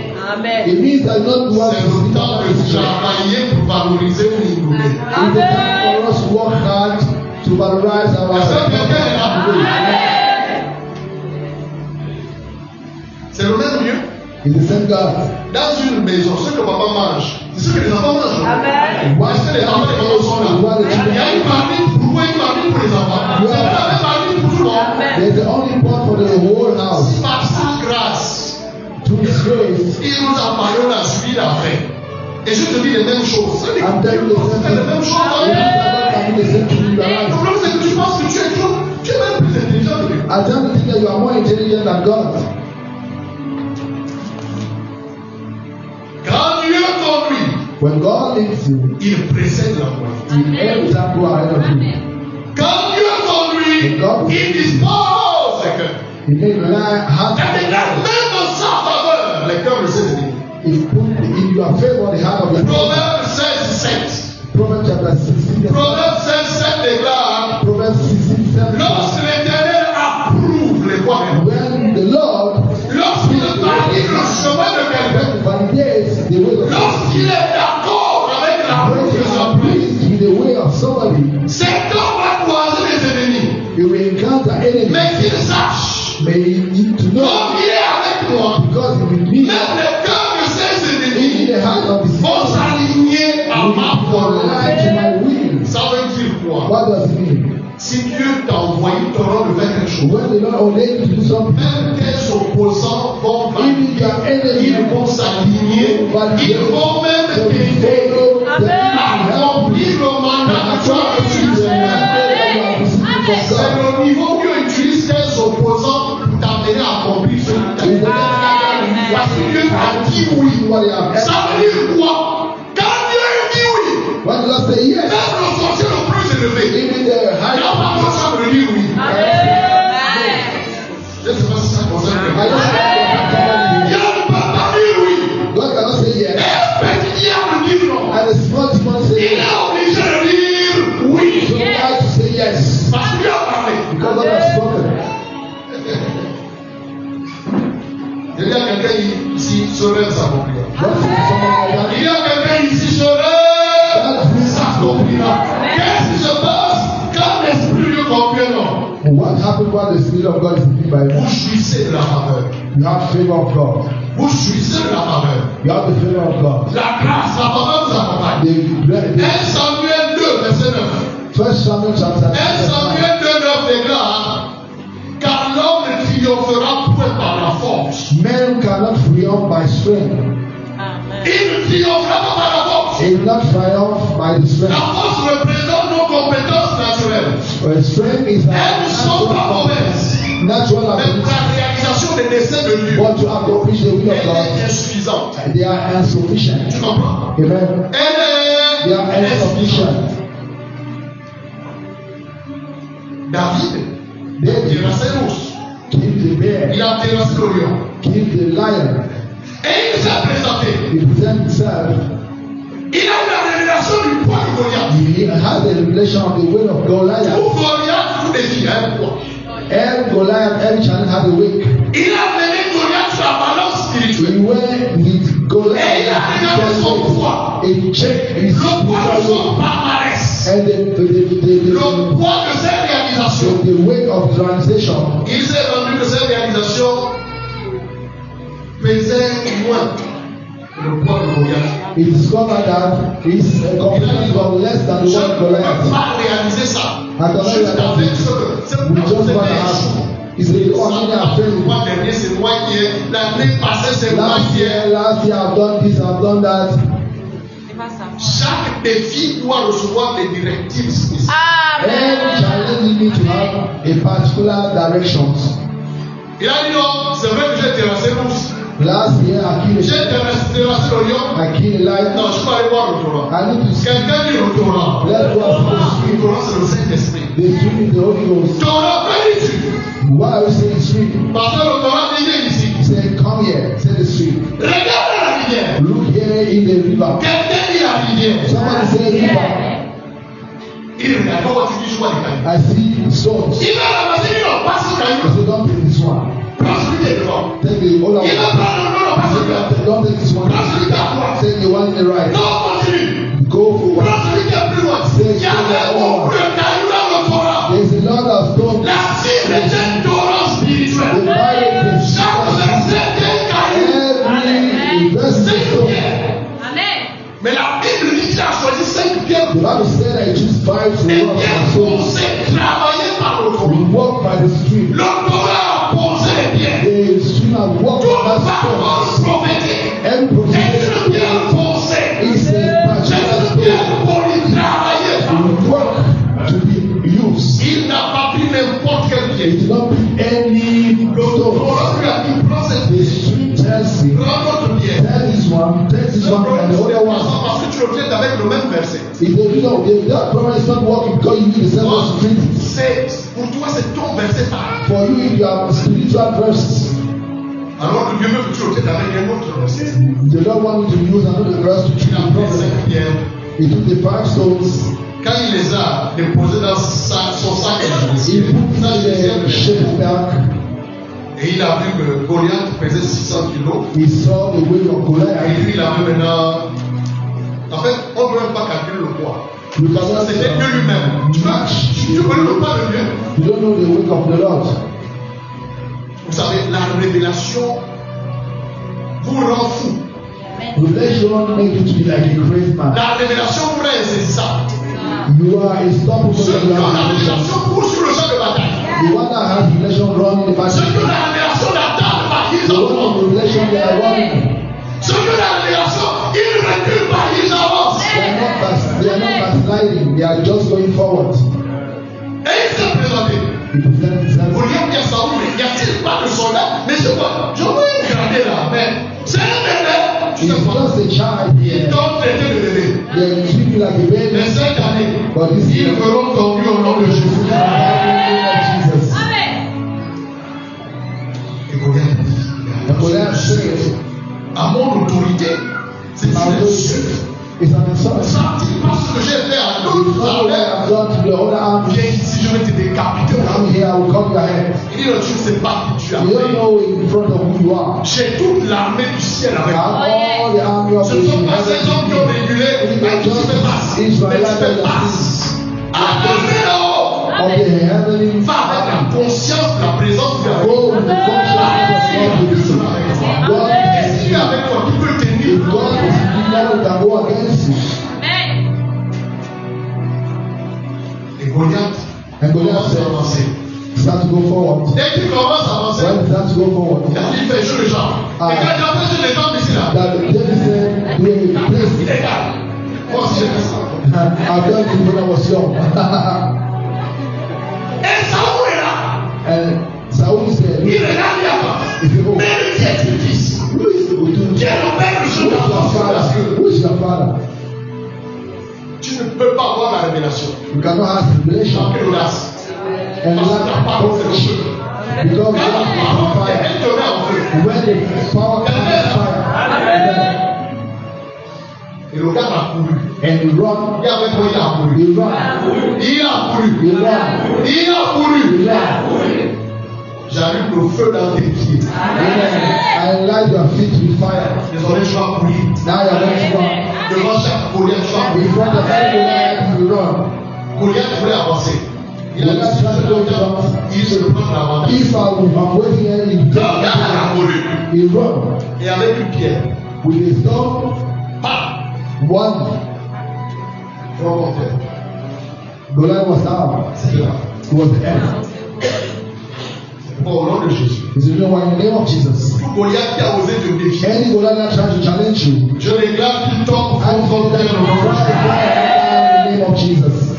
it means that not want C'est to le sit temps down de and decide. travailler pour valoriser ou innover. It's the time for us to work hard to valorize our Est-ce que quelqu'un est là? C'est le même Dieu. It's the same God. Dans une maison, ce que papa mange, c'est ce que les enfants mangent. Why Est-ce que les enfants et les enfants sont là? Il y a une partie pour vous et une partie pour les enfants. C'est la même partie pour tout le monde. There's the only part for the whole house. Par sa grâce, To His grace, il nous a parlé, on a suivi la fin. Et je te dis les mêmes choses. C'est I'm telling you the same les thing. mêmes choses. God can do the same thing in your Le life. problème, c'est que tu penses que tu es même plus intelligent que lui. I tend to think that you are more intelligent than God. Quand Dieu conduit, When God leads you, il précède la voie. He every time go ahead of you. Quand Dieu conduit, il dispose les cœurs. He made life hard. Et même en sa faveur, les cœurs ne cessent de dire. He put in your favor the heart of your Proverbe 16, 7. Proverbs chapter 16. Proverbe 16, 7 déclare, Proverbs 16, 7. lorsque l'Éternel approuve les voies, When the Lord lorsqu'il pratique le chemin de quelqu'un, the way of Lorsqu'il est d'accord avec la when route he de son père, agrees with the way of somebody, cet homme va croiser les ennemis. he will encounter enemies. Mais qu'il sache, May he need to know comme il est avec moi, because he will be même les cœurs de ses in ennemis the heart of his vont will s'aligner à ma volonté. align to my will. Ça veut dire quoi? What does it mean? Si Dieu t'a envoyé, il t'aura de faire quelque chose. When the Lord ordained you to do something, Même tes opposants vont even your enemies ils vont s'aligner, ils vont même they will t'aider follow the à accomplir le mandat que tu as reçu de Dieu. C'est le niveau que utilise tes opposants pour t'amener à accomplir ce que tu as dit. Parce que Dieu a dit oui. Ça veut dire quoi? Quand Dieu dit oui, When the Lord say même yes, le sorcier le plus élevé, even the il high n'a pas besoin de dire oui. Je ne sais pas si ça concerne I les don't Il say ne peut pas dire oui. God cannot say Et yes, un petit diable dit non. and a small demon say Il est yes. obligé de dire oui. So we have to say yes Parce que Dieu a parlé. because God has spoken. Il y a quelqu'un ici, se lève sa prière. Just someone like Il y a quelqu'un ici, se lève sa prière. Qu'est-ce qui se passe quand l'Esprit Dieu comprend non? that. What happened when the Spirit of God is moving by Vous you? jouissez de la faveur. You have favor of God. Vous jouissez de la faveur. You have the favor of God. La grâce, la faveur vous accompagne. 1 Samuel 2, verset 9. First Samuel chapter 1 Samuel 2, 9 déclare, car l'homme ne triomphera point par la force. Men cannot triumph by strength. Il ne triomphera pas par la force. He will not triumph by the La strength. force représente nos compétences naturelles. Strength is Elles ne sont pas mauvaises. natural Mais pour ability, la réalisation des desseins de Dieu, but to accomplish the will of elle God, est insuffisante. they are insufficient. Tu comprends? Amen. Elle They are est insuffisante. insufficient. David, il a David terrassé l'ours. killed the bear, Il a terrassé le lion. killed the lion. Et il s'est présenté. He presents himself. Il a eu la révélation du poids de Goliath. He had the revelation of the will of Goliath. Pour Goliath, tout défi a un poids. Every Goliath, every challenge had a weight. Il a mené Goliath sur la balance spirituelle. He went with Goliath. Et il a regardé son poids. He checked his Le poids de spiritual son palmarès. and Le poids de ses réalisations. the weight of translation. Il s'est rendu que ses réalisations pesaient moins que le poids de Goliath. He discovered that his competence was less than the Je one ne of peux Goliath. pas réaliser ça. I cannot Juste avec realize ce it. que c'est We pas just c'était want to un ask. jour. He said, "Oh, I need a Le friend. mois dernier, c'est moi qui ai. L'année passée, c'est moi Last qui ai. year, I've done this, I've done that." Chaque défi doit recevoir des directives spécifiques. Every challenge need to have a particular direction. Il a dit non, c'est vrai que j'ai terrassé l'ours. Last year, J'ai terrassé le lion. I killed a lion. Non, je peux aller voir le Torah. I need to see. Quelqu'un dit le Torah. Let's go and Le Torah, c'est le Saint-Esprit. the street is the Holy Ghost. Torah, que dis-tu? Why are you saying street? Parce que le Torah dit viens ici. Say, come here. Say the street. Regarde la rivière. Look here in the river. Quelqu'un dit la rivière. Somebody say river. Il regarde, comment tu dis, je vois les cailloux. I see stones. Il va ramasser, il dit non, passe le I caillou. say, don't take this one. Prends celui qui est devant. Take the other Il va one. prendre le non, passe le caillou. Don't take this one. Prends celui qui est à droite. Take the one in the right. Non, continue. Go for Prends one. celui qui est plus loin. Il y avait beaucoup de cailloux dans le Torah. There's a lot of stones. La cible est un torrent The spirituel. Bible is Chaque verset est un caillou. every verse is a Cinq stone. pierres. Mais la Bible dit qu'il a choisi 5 pierres. The Bible said I choose 5 to Et work bien my soul. posé, travaillé par le We Torah. walk by the stream. Le Torah a posé les pierres. The stream and walk Toute by that parole stone. prophétique Every est une prophecy pierre posée. is a C'est particular une pierre stone. pour y travailler par le We Torah. work to be used. Il n'a pas pris n'importe quelle pierre. It did not be any Le stone. Torah lui a dit prends cette The pierre. stream tells him, Prends votre pierre. tell this one, tell this Le one, problème, and the c'est other one. parce que tu le traites avec le même verset. If they do not, if that problem is not working because you need the same verse to treat it. Pour toi, c'est ton verset par. For you, if you have spiritual verses, Alors que Dieu veut que tu le traites avec un autre verset. they don't want you to use another verse to treat Il a the pris problem. 5 pierres. He took the 5 stones, Quand il les a déposés dans son sac, he put it in the shepherd's bag. Et il a vu que Goliath pesait 600 kilos. He saw the weight of Et Goliath. lui, il a vu maintenant. En fait, on ne peut même pas calculer le poids. Because C'était Dieu lui-même. Tu connais le poids de Dieu. you don't know the weight of the Lord. Vous savez, la révélation vous rend fou. Revelation make you to be like a crazy man. La révélation vous rend insaisissable. You are a stop Ceux qui ont la for révélation courent sur le champ de bataille. the one that has revelation run in the Ceux qui ont battle. la révélation d'attendre par ils The one avancent. of revelation they are running. Ceux qui ont la révélation, ils ne reculent pas, ils avancent. They are not backsliding. They are just going forward. Et il s'est présenté. He present himself. Goliath dit à Saoul, mais y a-t-il pas de soldat? Mais je vois un gradé là, mais c'est un bébé. Tu He's sais quoi? just a child Ils here. t'ont traité de bébé. They treat you like a Mais baby. cette année, But this ils year, feront conduire au nom de Jésus. in the name of Jesus. Et Goliath dit, And Goliath said, à mon autorité, c'est une insulte. it's an insult. Senti pas ce que j'ai fait à It's d'autres not what armées. I've done to the other army. Viens ici, je vais te décapiter. Come here, I will cut your head. Il dit, tu ne sais pas qui tu as You don't fait. know in front of who you are. J'ai toute l'armée du ciel I avec have moi. all the army of Ce ne sont pas ces hommes qui ont régulé. Mais tu fais face. Mais tu fais face. Armée là-haut. of the heavenly Va avec la conscience de la présence de Dieu. go with the consciousness of God with you. God Et is s'il est avec toi, qui peut if tenir? God is together, we can go against you. Et Goliath And Goliath commence à said, avancer. start to go forward. Dès qu'il commence à avancer, When it starts to go forward, il a dit, il fait chaud les jambes. Et quand il a fait chaud les jambes ici là, that David said, do it, il please. est calme. Moi aussi j'ai fait ça. I've done it when I was young. Et Saoul est là. And Saul said, Il regarde Jacob. he said, oh, Mais le qui est ton fils? who is the good Qui est le père de Who ce is your garçon? father? Who is your father? Tu ne peux pas avoir la révélation. You cannot have revelation. Sans quelle audace. And Parce que ta parole c'est le lack feu. because Quand la parole God is elle te met en feu. fire. When the power comes fire, Et le gars a couru. and you run, Il y avait quoi? Il a couru. you run, Il a couru. you run, Il a couru. you run. J'allume le feu dans tes pieds. I light your feet with fire. Désormais, tu vas courir. Now you're going to run. Devant chaque Goliath, tu vas courir. Before the fire, you run. Goliath voulait avancer. Il a dit, il se prend l'avantage. If I'm waiting here, you Le gars a couru. you run. Et avec une pierre, With a stone, bam, one, front contre. Goliath was down. C'est là. It was the end. Au nom de Jésus. Is the reason why in the name of Jesus. Tout Goliath qui a osé te défier, Any Goliath that tries to challenge you, je réclame qu'il tombe I pour call ton that terre au nom de Jésus. in the name of Jesus.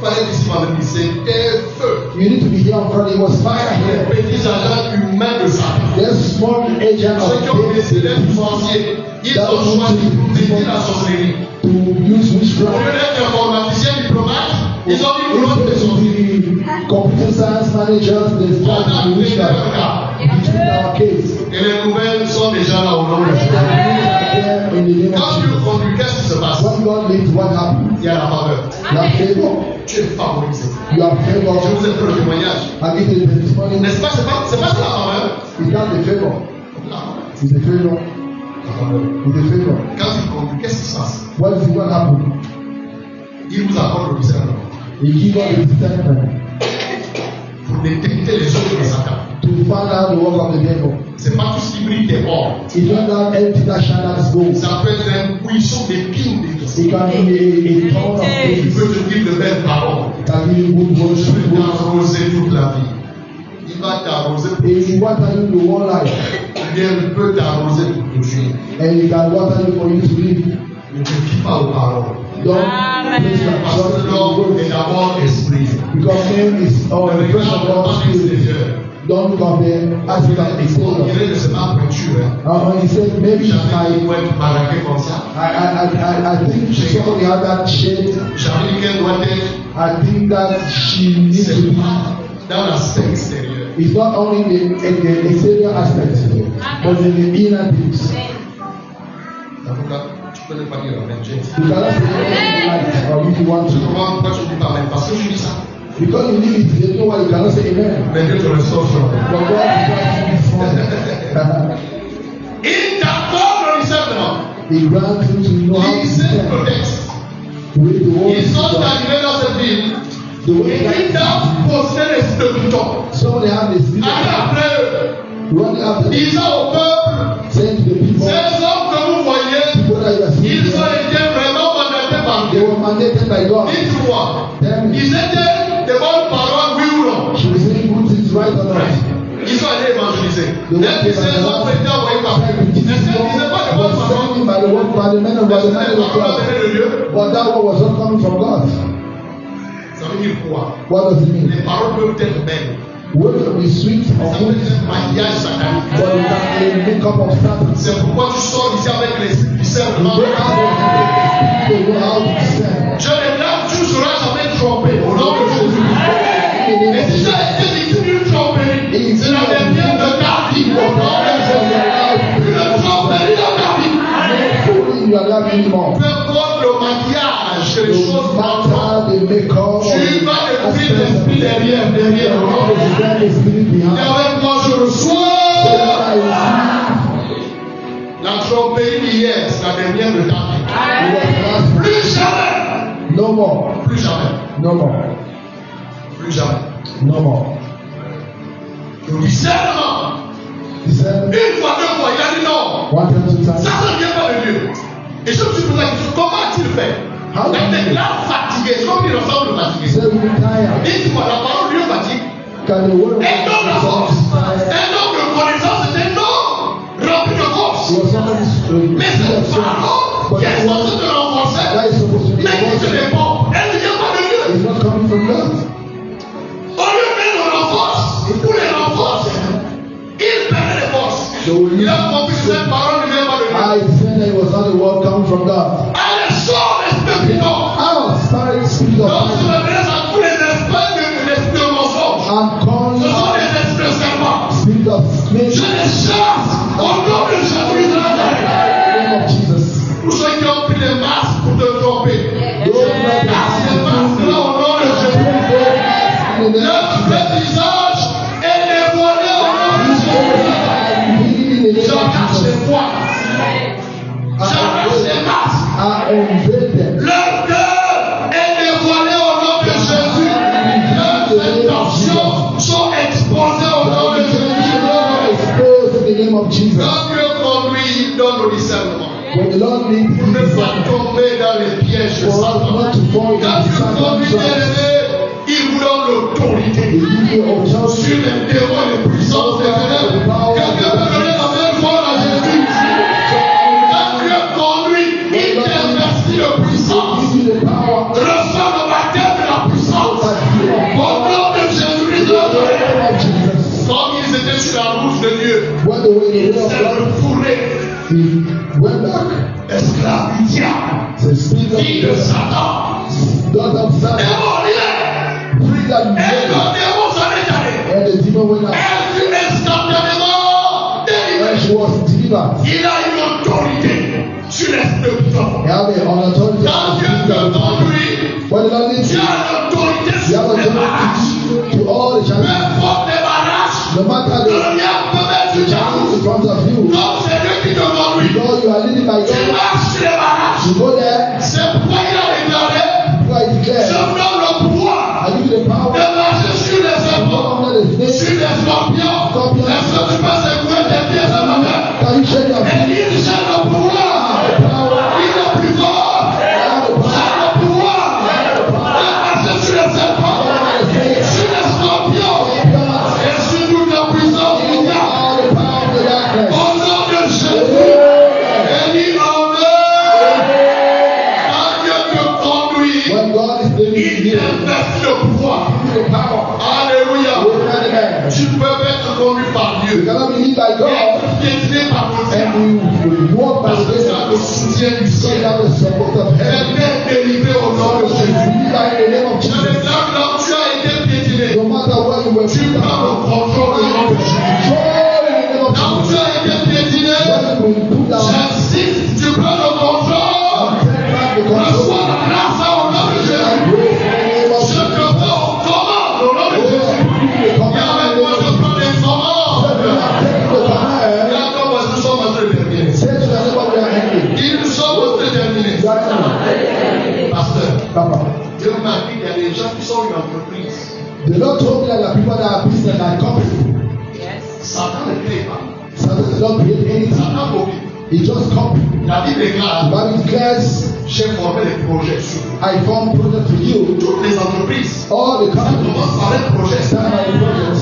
Il fallait ici m'avait dit, c'était feu. You need to be here in front. It was fire here. Petits agents humains de Satan. There's small agent Ceux qui of ont décidé faith de sorcier, ils ont choisi pour dédier la sorcellerie. to use Au lieu witchcraft. d'être informaticien, diplomate, ils ont dit nous des sorciers. Computer science managers, they start to do witchcraft. Between our case. Et les nouvelles sont déjà là au nom de Jésus. There in the name Quand of Dieu Jesus. conduit, qu'est-ce qui se passe? When God leads, what happens? Il y a la faveur. You have favor. Tu es favorisé. You have Je favor. vous ai fait le témoignage. I give you the testimony. N'est-ce pas? C'est pas ça la faveur? It's not the favor. La faveur. It's the favor. La faveur. It's the favor. Quand il conduit, qu'est-ce qui se passe? What happened? Il vous accorde le discernement He give us the discernment pour détecter les œuvres de Satan. to find out the work of the devil. C'est pas tout ce qui brille qui est or. It's not that empty that shine as gold. Ça peut être un buisson d'épines d'église. It can be a ton of Il things. peut te dire de belles paroles. It can be good Je words, vais good words. t'arroser toute la vie. Il va t'arroser pour If you water you the one life, ou bien il peut t'arroser pour te tuer. and he can water you for you to live, Ne te fie pas aux paroles. don't place your Parce trust que in the l'homme est words. d'abord esprit. Because man is all Ne the flesh of regarde God's pas spirit. l'extérieur. Don't look at them as Il you can on explore. dirait que c'est ma pointure. When he said maybe J'avais dit, ouais, tu m'as raqué comme ça. I think somebody had that shade. J'avais dit qu'elle doit être. I think that she needs to C'est be. pas dans l'aspect extérieur. It's not only the exterior aspect, but in the inner things. En tout cas, tu peux ne pas dire la même chose. You cannot say anything like, or if you want Je to. comprends pourquoi tu ne dis pas même. Parce que je dis ça. Because you live it, there's no why you cannot say amen. Mais Dieu te restaure sur la But God is trying to be Il t'accorde le discernement. He grants you to know how to Il sait le stand contexte. with the word Ils sont of God. arrivés dans cette ville. The way Et il that t'a posé les stockons. somebody have the spirit Allez après eux. running after them, Disant au peuple, saying to the people, ces hommes que vous voyez, people that you are seeing, ils ont été vraiment mandatés par they Dieu. were mandated by God. Dites-moi, Then ils étaient des bonnes paroles, oui ou non? she was saying good things, right or not. Ils sont allés évangéliser. The Même si ces hommes étaient envoyés par Dieu. Est-ce qu'ils ne disaient pas de bonnes was paroles? sent by the word by the men of God, the Est-ce que men les of paroles God. venaient de Dieu? But that word was not coming from God. Ça veut dire quoi? What does it mean? Les paroles peuvent être belles. Word can be sweet Ça or peut good, être un maquillage satanique. but it can be a make-up of Satan. C'est pourquoi tu sors ici avec l'esprit du You discernement. go out and you know how to discern. Je déclare, tu ne seras jamais trompé au nom de Jésus. Et si tu as été victime d'une tromperie, c'est la dernière de ta vie au nom de Jésus. Une tromperie dans ta vie. You are not anymore. Peu importe le maquillage, que les No choses matter manquent. the make-up, Tu vas découvrir l'esprit derrière au nom de Jésus. the spirit Et behind. avec moi, je reçois la tromperie d'hier, c'est la dernière de ta vie. Plus jamais. No more. Plus jamais. No more. Plus jamais. No more. Le discernement. He said, Une fois, deux fois, il a dit non. one time, two Ça times. ne vient pas de Dieu. Et je me suis posé la question, comment a-t-il fait? How did he do it? Là, fatigué, comme il ressemble He fatigué. said, we be tired. Dites-moi, la parole de Dieu fatigue. Can the word of Un homme de God force. be tired? Un homme de connaissance, c'est un homme rempli de force. He was somebody's Mais cette parole qui est censée te renforcer, that is supposed to be mais qui te a dépend, elle ne vient pas de Dieu. It's not coming from God. Au lieu de le renforce, ou les renforce, il perd les forces. Il a compris que cette parole ne vient pas de Dieu. I said that it was not a word coming from God. Elle sort l'esprit puissant. Out, spirit of Donc, je God. m'adresse à tous les esprits de mensonge. I'm calling Ce sont out des esprits de serpent. spirit of Je snake les chasse au nom de Jésus de Nazareth. in the name of Jesus. Tous ceux qui ont pris les masques pour te tromper. Those that Casse ces masques-là au nom de Jésus. in the name Leur of vrai visage est dévoilé au nom de Jésus. J'arrache les poids. J'arrache les masques. I unveil them. Leur cœur est dévoilé au nom de Jésus. Leurs intentions sont exposées au nom de Jésus. Exposed in the name of Jesus. Quand Dieu conduit, il donne le discernement. When the Lord leads Pour ne you, pas tomber dans les pièges de for us Satan. not to fall Quand into Dieu conduit, Satan's bien traps, aimé, il vous donne l'autorité He gives you authority sur les démons et les puissances des ténèbres. Quelqu'un peut donner la même foi à Jésus. Quand Dieu conduit, il t'investit de puissance. He gives you the power Reçois le baptême de la puissance. that you Au nom de Jésus-Christ de Nazareth. of Jesus. Comme ils étaient sur la route de Dieu, When the way ils the way of s'est God, refoulé. he went back. Esclave du diable, The spirit fille de of Satan, daughter of Satan, démoniaque. free that Et le man. démon s'en est allé. And the demon went out. Elle fut instantanément délivrée. And she was delivered. Il a une autorité sur l'esprit du temps. He had an authority. Quand Dieu te conduit, When the Lord leads tu you, as l'autorité you have sur les barrages. authority to all the Peu challenges. importe les barrages, No matter le the diable peut mettre du challenge in jaloux. front of you, Comme c'est Dieu qui te conduit, because you are leading by tu God, marches sur les barrages. you go there, C'est pourquoi il a déclaré, before I je declare, vous donne le pouvoir I give you the de power marcher sur les to serpents, go under the snake. sur les scorpions. Est-ce que tu peux secouer tes pieds ce matin? Can you shake your feet? Et il j'ai le pouvoir. Il est plus fort. J'ai le pouvoir de marcher sur les serpents, sur les scorpions et sur toute la puissance du diable. All the power of the darkness. Au nom de Jésus, et dit Amen. Quand Dieu te conduit, When God is leading il you, t'investit le pouvoir. give you the power. Alléluia. Amen. Tu peux être conduit par You Dieu cannot be led by et God, être piétiné par le diable. and you walk by Parce the que tu as le way. soutien du So you ciel. have the support of heaven. Elle est délivrée au nom de So you Jésus. live by the name of Je Jesus. déclare que là où tu as été piétiné, No matter where you were, tu prends le contrôle au nom de Jésus. control in the name of Là où tu Jesus. as été piétiné, When you put down, j'insiste, tu prends le contrôle. take back the Reçois control. la grâce au nom de And Jésus. grace in the name of Je te Jesus. commande l'entreprise. The Lord told me that there are people that are business like company. Satan ne crée pas. Satan does not create anything. Satan copie. He just copy. La Bible The déclare, Bible declares, j'ai formé des projets sur vous. I form project for you. Toutes les entreprises, All the ça companies commence par un projet. start by a project.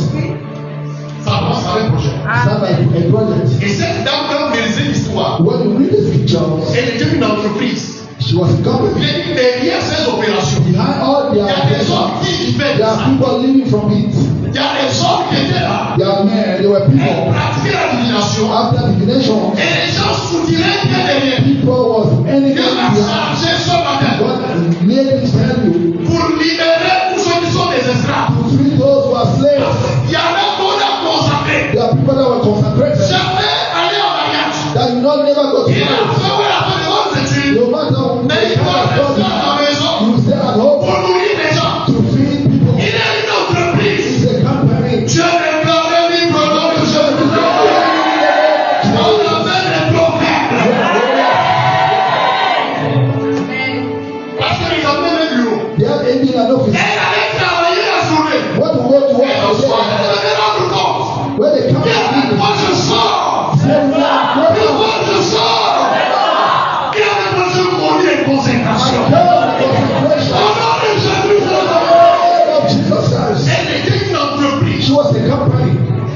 Ça commence par un projet. Start by a project. Et cette dame, quand vous lisez l'histoire, When you read the scriptures, elle était une entreprise. she was a company. Mais derrière ces opérations, Behind all il y their a des hommes qui vivaient de there are ça. people living from it. Il y a des hommes qui étaient là. There are men, there were Elles people. pratiquaient la divination. After divination, Et les gens soutiraient bien derrière. people was anything Dieu m'a behind. chargé ce matin What made me tell you pour libérer tous ceux qui sont des esclaves. to free those who are slaves. Il y avait beaucoup de consacrés. There are people that were consecrated Jamais aller en mariage. that you not never go to Il a marriage. fait la fin de votre étude. No matter Mais il faut rester à la maison you stay at home pour nourrir les gens. to feed people. Il y a une entreprise. It's a company. Dieu déclare libre dans le jeu. On appelle les prophètes. Parce qu'ils avaient le bureau. They have ending an office. Elle allait travailler la journée. What to work to Et le work soir, together. elle devait rendre compte. When they come Il y a to des fois je sors. say we are Des brothers. fois je sors. Il y a des fois je conduis une consécration. I tell the consecration. Au nom de Jésus, In the name of Jesus Christ. elle était une entreprise. She was a company.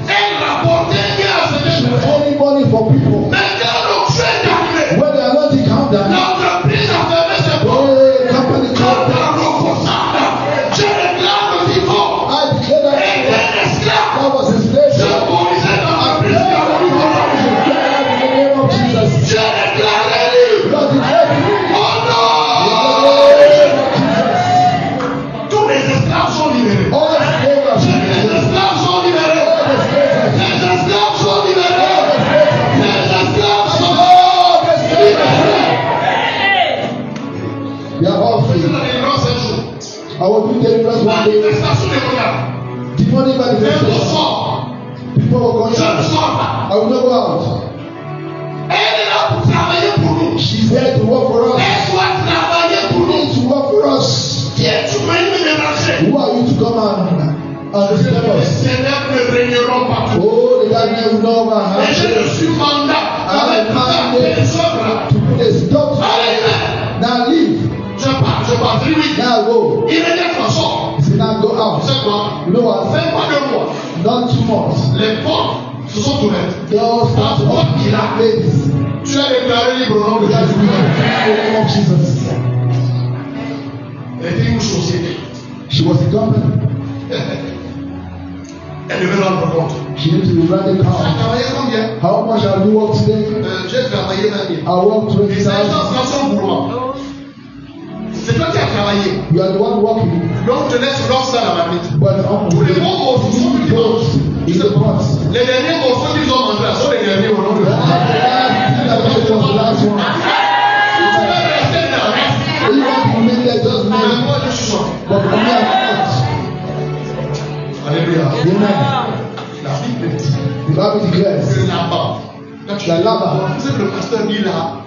Elle rapportait bien à ses She was membres. earning money for people. Mais quand l'option est arrivée, When they are not in countdown, l'entreprise a fermé ses portes. the company Quand called la them. reconnaît, je réclame le vivant. I declare Et that un esclave. that was a Je slave. conduisais I l'entreprise declare qui a voulu voler. in the name of Jesus. Je déclare libre. Lord, declare free. Oh non! Tous les esclaves sont libérés. All slaves are Les free. esclaves sont libérés. All the slaves are free. Les esclaves sont libérés. All the slaves are free. Les esclaves sont All the slaves are libérés. free. They are all C'est free. la délivrance un jour. I will do deliverance one day. Manifestation démoniaque. Demonic Et on manifestation. sort. People will go Je ne out. sors pas. I will not go out. Elle est là pour travailler pour nous. She's there to work for us. Elle doit travailler pour You nous. need to work for us. Qui est-tu venu me démarcher? Who are you to come and disturb Les us? ténèbres ne régneront pas. Oh, the darkness will not overhand Et je you. suis mandat I avec am la commanded personne là. to put a stop to Alléluia. it. Now leave. Je pars, oui. Now go. Immédiatement sort. He said, now go out. Tu sais quoi? You know what? Fais pas 2 mois. Not 2 months. Les portes se sont ouvertes. They all start to open. Ladies, Tu as déclaré libre au nom de that's Jésus. in the name of Jesus. Elle était une société. She was a company. Elle devait rendre compte. She needs to run the Tu as car. travaillé combien? How much have you worked today? J'ai travaillé 20 000. I worked Les 20,000. agents sont pour moi. C'est toi qui as travaillé. You are the one working. Donc je laisse l'offre à la marmite. But Tous les bons morceaux sont plus both in the pot. Les derniers morceaux qu'ils ont mangés sont les derniers au nom de Jésus. The last thing that was the last one. Si tu veux rester dans la reste, You want to make that just mais name. moi je suis sorti. But for me, I'm not. Alléluia. Amen. La Bible dit The Bible declares que là-bas, quand tu La là-bas. Vous savez, le pasteur dit là,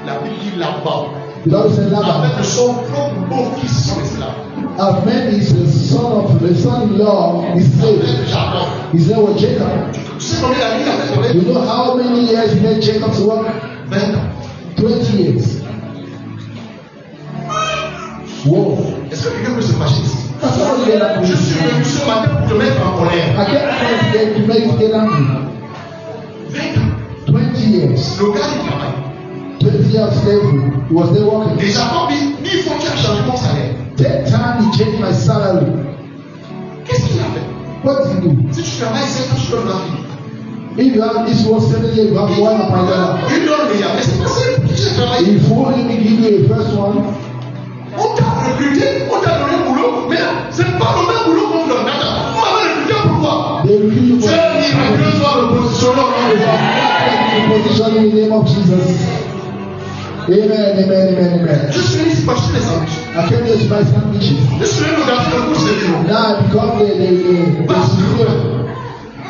la Bible dit là-bas. the Bible said En Laban, fait, de son propre beau-fils sont esclaves. a man is the son-in-law, his slave. Avec Jacob. His name was Jacob. Tu sais combien d'années il a fait travailler? You know how many years he made Jacob to work? 20 ans. 20 years. Whoa. Est-ce que quelqu'un peut se fâcher ici? That's how you get angry. Je suis venu ce matin pour te mettre en colère. I can't find it to make you get angry. 20 ans. 20 years. Le gars, il travaille. 20 years of slavery. He was there working. Et Jacob dit, il faut que tu aies changé mon salaire. 10 times he changed my salary. Qu'est-ce qu'il a fait? What did he do? Si tu travailles 7 ans, tu donnes la vie. If you have this was 7 years, you have one upon the other. Il donne le gars. Mais c'est pas simple. J'ai travaillé. If only we give you the first one, On t'a recruté, on t'a donné un boulot, mais c'est pas le même boulot qu'on te donne. Attends, on m'avait recruté pourquoi? they will give you Tu one. es miraculeuse dans le positionnement au nom de Jésus. The position in the name of Jesus. Amen, amen, amen, amen. Je suis venu ici pour acheter les sandwichs. I came here to buy sandwiches. Je suis venu regarder le cours de vidéo. Now I become the superior.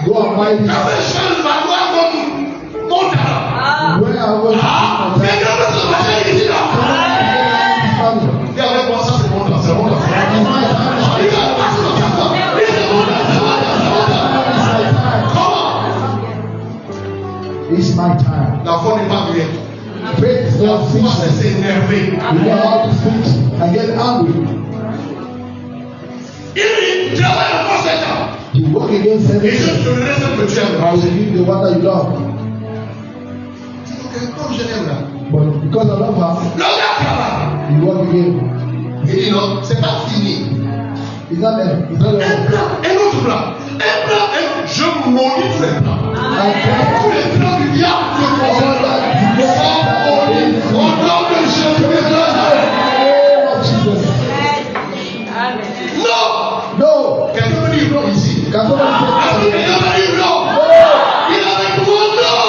Go and buy this. J'avais changé ma voix comme mon talent. Where I was Ah, mais quand même, ce matin, ici là. money. Et avec moi, ça c'est mon talent, c'est mon talent. pouvoir s'énerver. You know how to speak and get angry. Il travaille encore 7 ans. You work against Et je everything. te donnerai ce que tu aimes. I will give the one that you love. Comme je l'aime là. But because I love her, Le gars travaille. you work again. Il dit non, c'est pas fini. It's not there. It's not Un there. plan, un autre plan. Je maudis tous les plans. I pray Tous les plans du diable. all that you Au nom de Jésus. in the name of Jesus. Non. No. Quelqu'un me dit non ici. Can somebody say Quelqu'un me dit non. Il avait tout mon nom.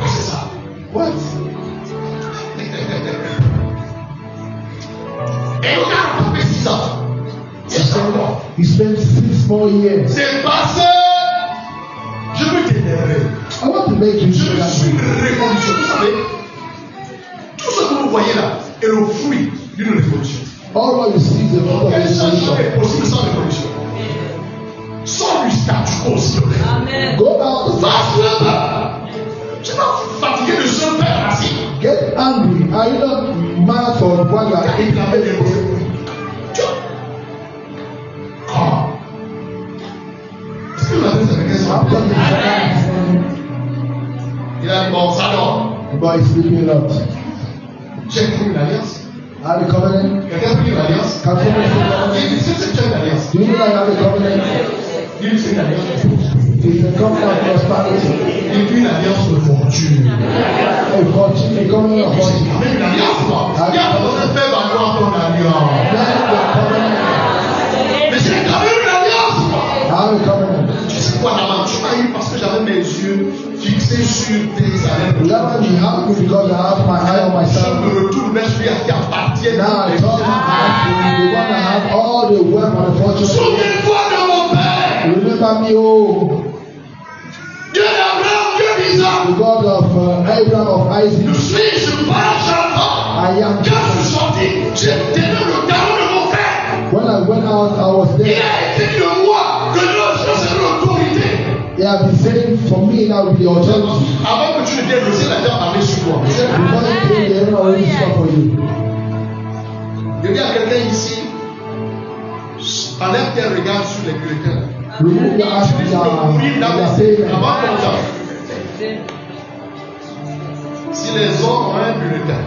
C'est ça. what? Et on a fait 6 ans. He spent 6 more years. C'est passé. Je veux t'énerver. I want to make you Je feel that suis way. une révolution. Vous savez, tout ce que vous voyez là est le fruit d'une révolution. All what you see is the fruit of Quel this changement nation. est possible sans révolution? Sors du statu quo, s'il te plaît. Go out, Fasse le pas. Tu vas fatiguer de ce père assis. get angry. Are you not mad for what you are Il eating? avait des problèmes. Ah. Est-ce que vous avez cette question? I'm talking to Il a dit bon, ça dort. the boy is sleeping a lot. J'ai pris une alliance. Have a covenant? Quelqu'un a pris une alliance. Can somebody say covenant? Il dit c'est une alliance. Do you know that I have a covenant? Il dit c'est une alliance. It's a covenant of prosperity. Il dit une alliance de fortune. A fortune, a covenant of fortune. Mais une alliance, quoi. Il y a besoin de faire valoir ton alliance. That's the covenant. Mais c'est quand même une alliance, quoi. I have a covenant. Tu sais quoi, Laman? Tu m'as eu parce que j'avais mes yeux fixés sur tes salaires. That one you have me because I have my eye on my Je son. me retourne vers celui qui appartient. Now I turn my eyes to the one that have all the wealth and the fortune. Souviens-toi de mon père. Remember me, oh, Dieu d'Abraham, Dieu d'Isaac. the God of Abraham, of Je Isaac. suis, je parle, j'entends. I am. Quand je suis sorti, j'ai tenu le talon de mon père. When I went out, I was Il there. a été de moi que l'autre c'est l'autorité. They have been saying for me that will be the authority. Avant que tu ne viennes, le ciel a déjà parlé sur toi. Before you came, they had already spoken for you. Je dis à quelqu'un ici, enlève tes regards sur les bulletins. Remove your eyes from Le courir your d'ABC payment. avant ton temps. Si les hommes ont un bulletin,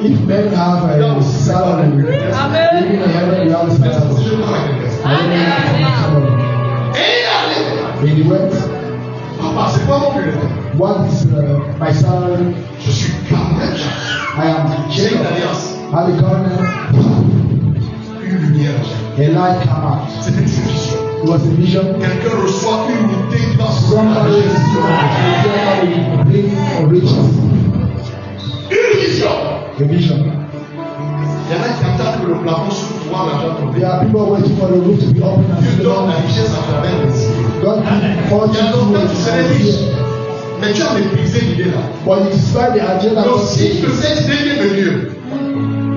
If men have a salary, even in heaven we have a je salary. crois que quelqu'un. Et il est allé. And he went, Papa, c'est quoi mon bulletin? what is my salary? Je suis Carmel. I am J'ai une Jacob. alliance. Have a covenant. Une lumière. A light come out. C'était une vision. It was a vision. Quelqu'un reçoit une idée qui va se Somebody is bring riches. Une vision. A vision. Il y en a qui attendent que le plafond s'ouvre pour voir l'argent tomber. There are people waiting for the roof to be open and Dieu sit donne down. la richesse à travers les yeux. God give Il y a fortune longtemps que tu serais to riche. you. Mais tu as méprisé l'idée là. But it is by the agenda Donc of si que cette idée vient de Dieu,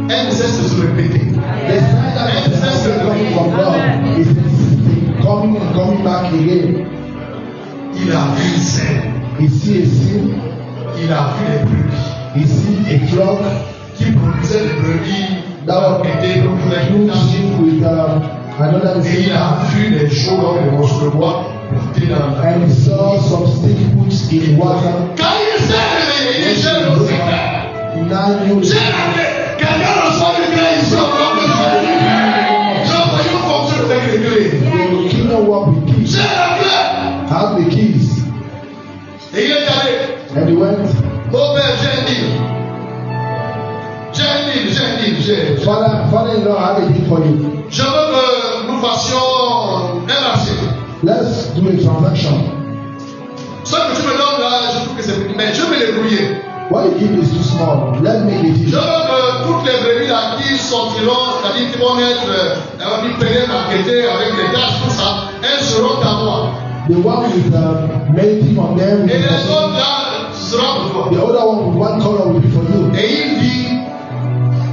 elle ne cesse de se répéter. the sign that is coming from God is coming and coming back again. Il a vu une scène. He see a sin, Il a vu les brebis he see a flock qui produisaient des brebis that was étaient moving with another et il a vu les choses dans les morceaux de bois plantés dans la and he saw some stick put in water. Quand il s'est réveillé, il est jeune au secteur. He now knew J'ai appelé, quelqu'un reçoit une clé ici au nom de Jésus. Je voyons fonctionne avec les clés. the kingdom work with keys. J'ai appelé. Have the keys. Et il est allé. And he went, Mon père, j'ai un livre. Father-in-law, I have a gift for you. Je veux que nous fassions un marché. Let's do a transaction. Ce que tu me donnes là, je trouve que c'est petit, mais je vais les brouiller. What you give is too small. Let me get Je it. veux que toutes les brebis là qui sortiront, c'est-à-dire qui vont être payées, marketées avec les tâches, tout ça, elles seront à moi. The one with many things on them. Et les autres là seront pour toi. The other one with one color will be for you. Et il dit,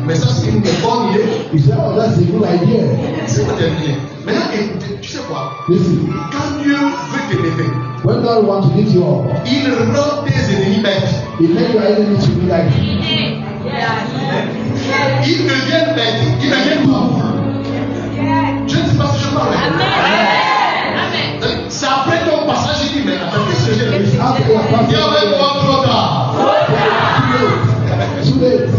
mais ça c'est une bonne idée. He said, oh, that's a good idea. C'est pas terminé. Maintenant, tu sais quoi? Listen, Quand Dieu veut t'élever, when God wants to lift you up, il rend tes ennemis bêtes. He made your enemy to be like you. Ils deviennent bêtes, ils deviennent pauvres. Je ne sais pas si je parle. C'est après ton passage, il dit, mais attends, qu'est-ce que j'ai réussi? It's after your Il y passage. avait pas trop tard. Too late.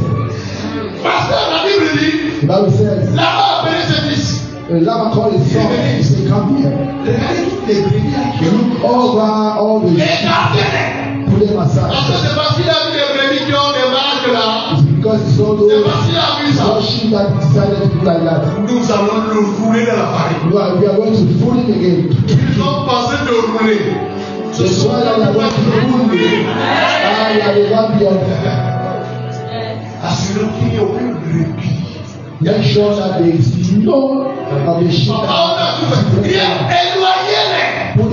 Pasteur, la Bible dit, The Bible says, là-bas appelé ses fils. Laban called his son. He said, come here. Regardez toutes les brebis qui ont. Look over all the sheep. Regardez-les. Put them aside. Parce que c'est parce qu'il a vu les brebis qui ont des marques là. It's because it's all C'est those parce qu'il a vu ça. sheep that decided to do like that. Nous allons le rouler dans la farine. We are going to fool him again. Ils ont pensé de rouler. Ce The sont soil that les they are going to fool him. Ah, yeah, they want the assurons qu'il n'y ait aucune brebis. Make sure that there is no of the sheep. Éloignez-les. Put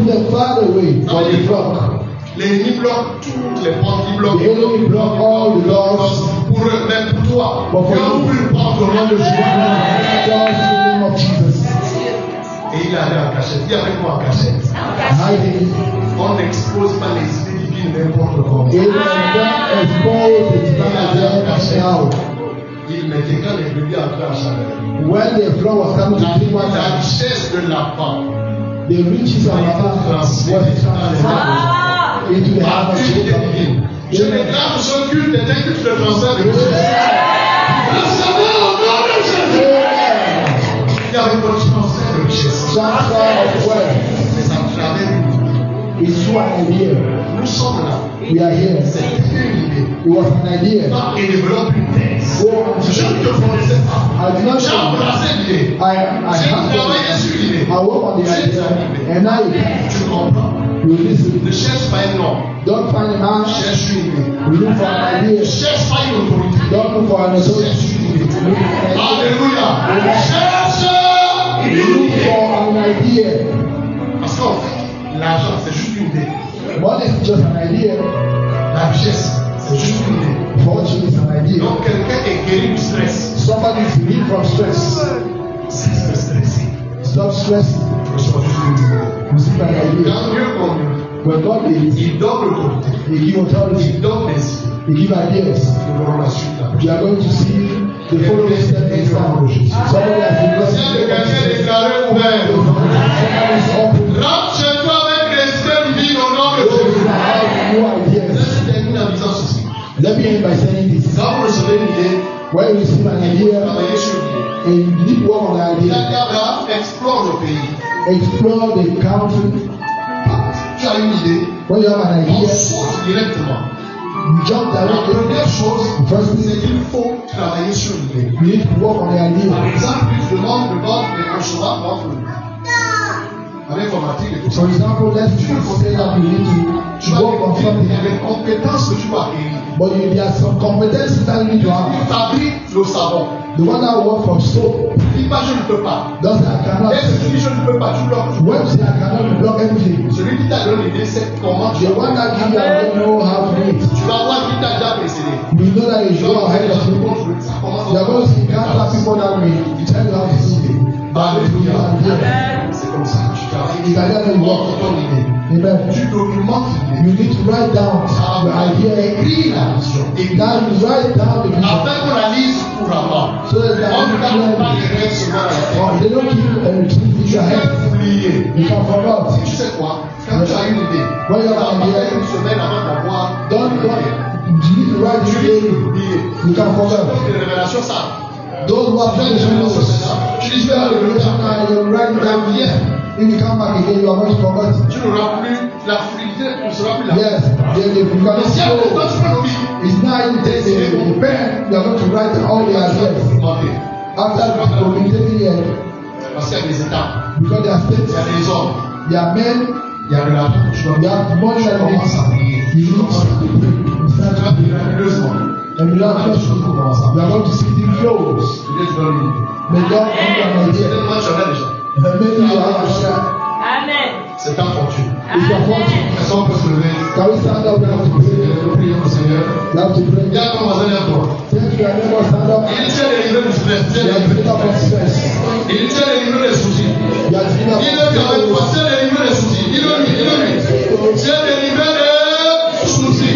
them far away from the flock. L'ennemi bloque toutes les portes, il bloque. The enemy block all the doors. Pour eux, même pour toi. But for Quand you, ouvre une porte au nom de Jésus. just in the name of Jesus. Et il allait en cachette. Il y avait quoi en cachette? Hiding. On n'expose pas les idées divines n'importe comment. They will not expose the divine agenda now. Il mettait quand les brebis entraient en chaleur. When the flock was coming to drink water, La richesse de la femme. the riches of Laban was transferred into the heart of Jacob. Je déclare que ce culte est un culte de transfert de richesse. Recevez au nom de Jésus. Il y avait votre transfert de richesse. Transfer of wealth Mais à travers nous. is through an idea. Nous sommes là. We are here. C'était une idée. It was an idea. Pas et développe une thèse. Go Je ne te connaissais pas. I did not J'ai know. embrassé l'idée. J'ai travaillé I sur l'idée. work on the idea, and now Tu comprends? you listen. Ne cherche pas un nom. Don't find a man. Cherche une idée. Look for an Ne idea. cherche pas une autorité. Don't look for an authority. Cherche une idée. Look for an idea. Alléluia. Cherche une Look idée. for an idea. Parce qu'en fait, l'argent, c'est juste une idée. Money is just an idea. La richesse, c'est juste une idée. Fortune is an idea. Donc, quelqu'un est guéri du stress. Somebody is healed from stress. Cesse de stresser. Stop stressing. Reçois juste une idée. Receive an idea. Quand Dieu conduit, When God is, il donne l'autorité. He give authority. Il donne les idées. He give ideas. Nous verrons la suite là. We are going to see the following step in time. Somebody has been Ciel de quelqu'un déclaré ouvert. Somebody is open. Rentre chez toi avec les idées divines au nom de Those Jésus. that have new ideas. Laissez terminer en disant ceci. Let me end by saying this. Quand vous recevez une idée, When you receive an idea travaillez sur l'idée. and you need to work on the Il idea, a dit Abraham, explore le pays. explore the country. Tu as une idée, When you have an on idea, saute directement. you jump La directly. première chose, First c'est thing, qu'il faut travailler sur l'idée. you need to work on the Par idea. exemple, je demande de voir les concevoir entre nous. En informatique et tout ça. For example, let's say that you need Tu to vas work on découvrir something, les compétences que tu vas acquérir. but there are some competencies that you need to Tu have. fabriques le savon. The one that work from soap Dis pas je ne peux pas. does I cannot. Et si tu dis je ne peux pas, tu bloques. When you say I cannot, you block everything. Celui qui t'a donné l'idée, c'est comment tu The vas. one that give you, I don't know how to do it. Tu vas voir qui t'a déjà précédé. You know that you go ahead of you. Ça commence You are going to encounter people that will tell you how to do it. Alléluia. Idea. C'est comme ça. Tu travailles. It's like that when you work. Ton idée. Amen. Tu documentes l'idée. You need to write down the idea. Écris la vision. Et Now you write down the vision. afin qu'on la lise couramment. So that On ne garde pas you les rêves seulement à la tête. they don't keep everything in Tu your head. peux oublier. You can forget. Tu sais quoi? Quand tu as une idée, When you tu have vas an pas faire idea, une semaine avant d'avoir don't l'idée. you need to write Tu it risques daily. d'oublier. You can forget. Donc les révélations, ça. Those who have revelation knows. Tu You have revelation and you write it down here. If you come back again, you are going to forget. Tu n'auras plus la fluidité, tu ne seras plus là. Yes, you Mais cannot si après toi, slow. tu peux l'oublier. It's not even the pen. You are going to write all the ideas. Documenter. After communicating it, Parce qu'il y a des étapes. because there are Il y a states, des hommes. there are men, Il y a de l'argent. Tu dois there are money Tu that commences à prier. you need to pray. You Tu start vas to prier pray. miraculeusement. And you don't trust you. You are going to see the flows. Dieu te donne une idée. May God give you an idea. Tellement tu en as déjà. And maybe you have a share. C'est ta fortune. It's your fortune. Est-ce qu'on peut se lever? Can we stand up? We have to pray. Prions au Seigneur. We have to pray. Il y a ton voisin derrière toi. Tell your neighbor, stand up. Il tient les livrets du stress. You are delivered from stress. Il tient les livrets des soucis. You are delivered Il est avec toi. from stress. Tiens les livrets des soucis. Dis-le lui. Tiens les livrets des soucis.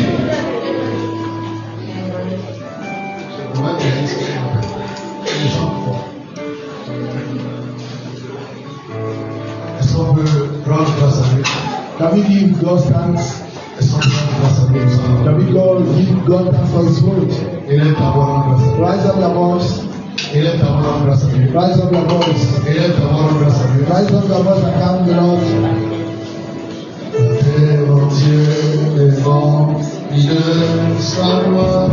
give God thanks? Est-ce qu'on peut rendre grâce à Dieu pour ça? Can we go give God thanks for His word? Élève ta voix, rends grâce à Dieu. Rise up your voice. Élève ta voix, rends grâce à Dieu. Rise up your voice. Élève ta voix, rends grâce à Dieu. Rise up your voice and thank the Lord. Terre entière est remplie de sa gloire.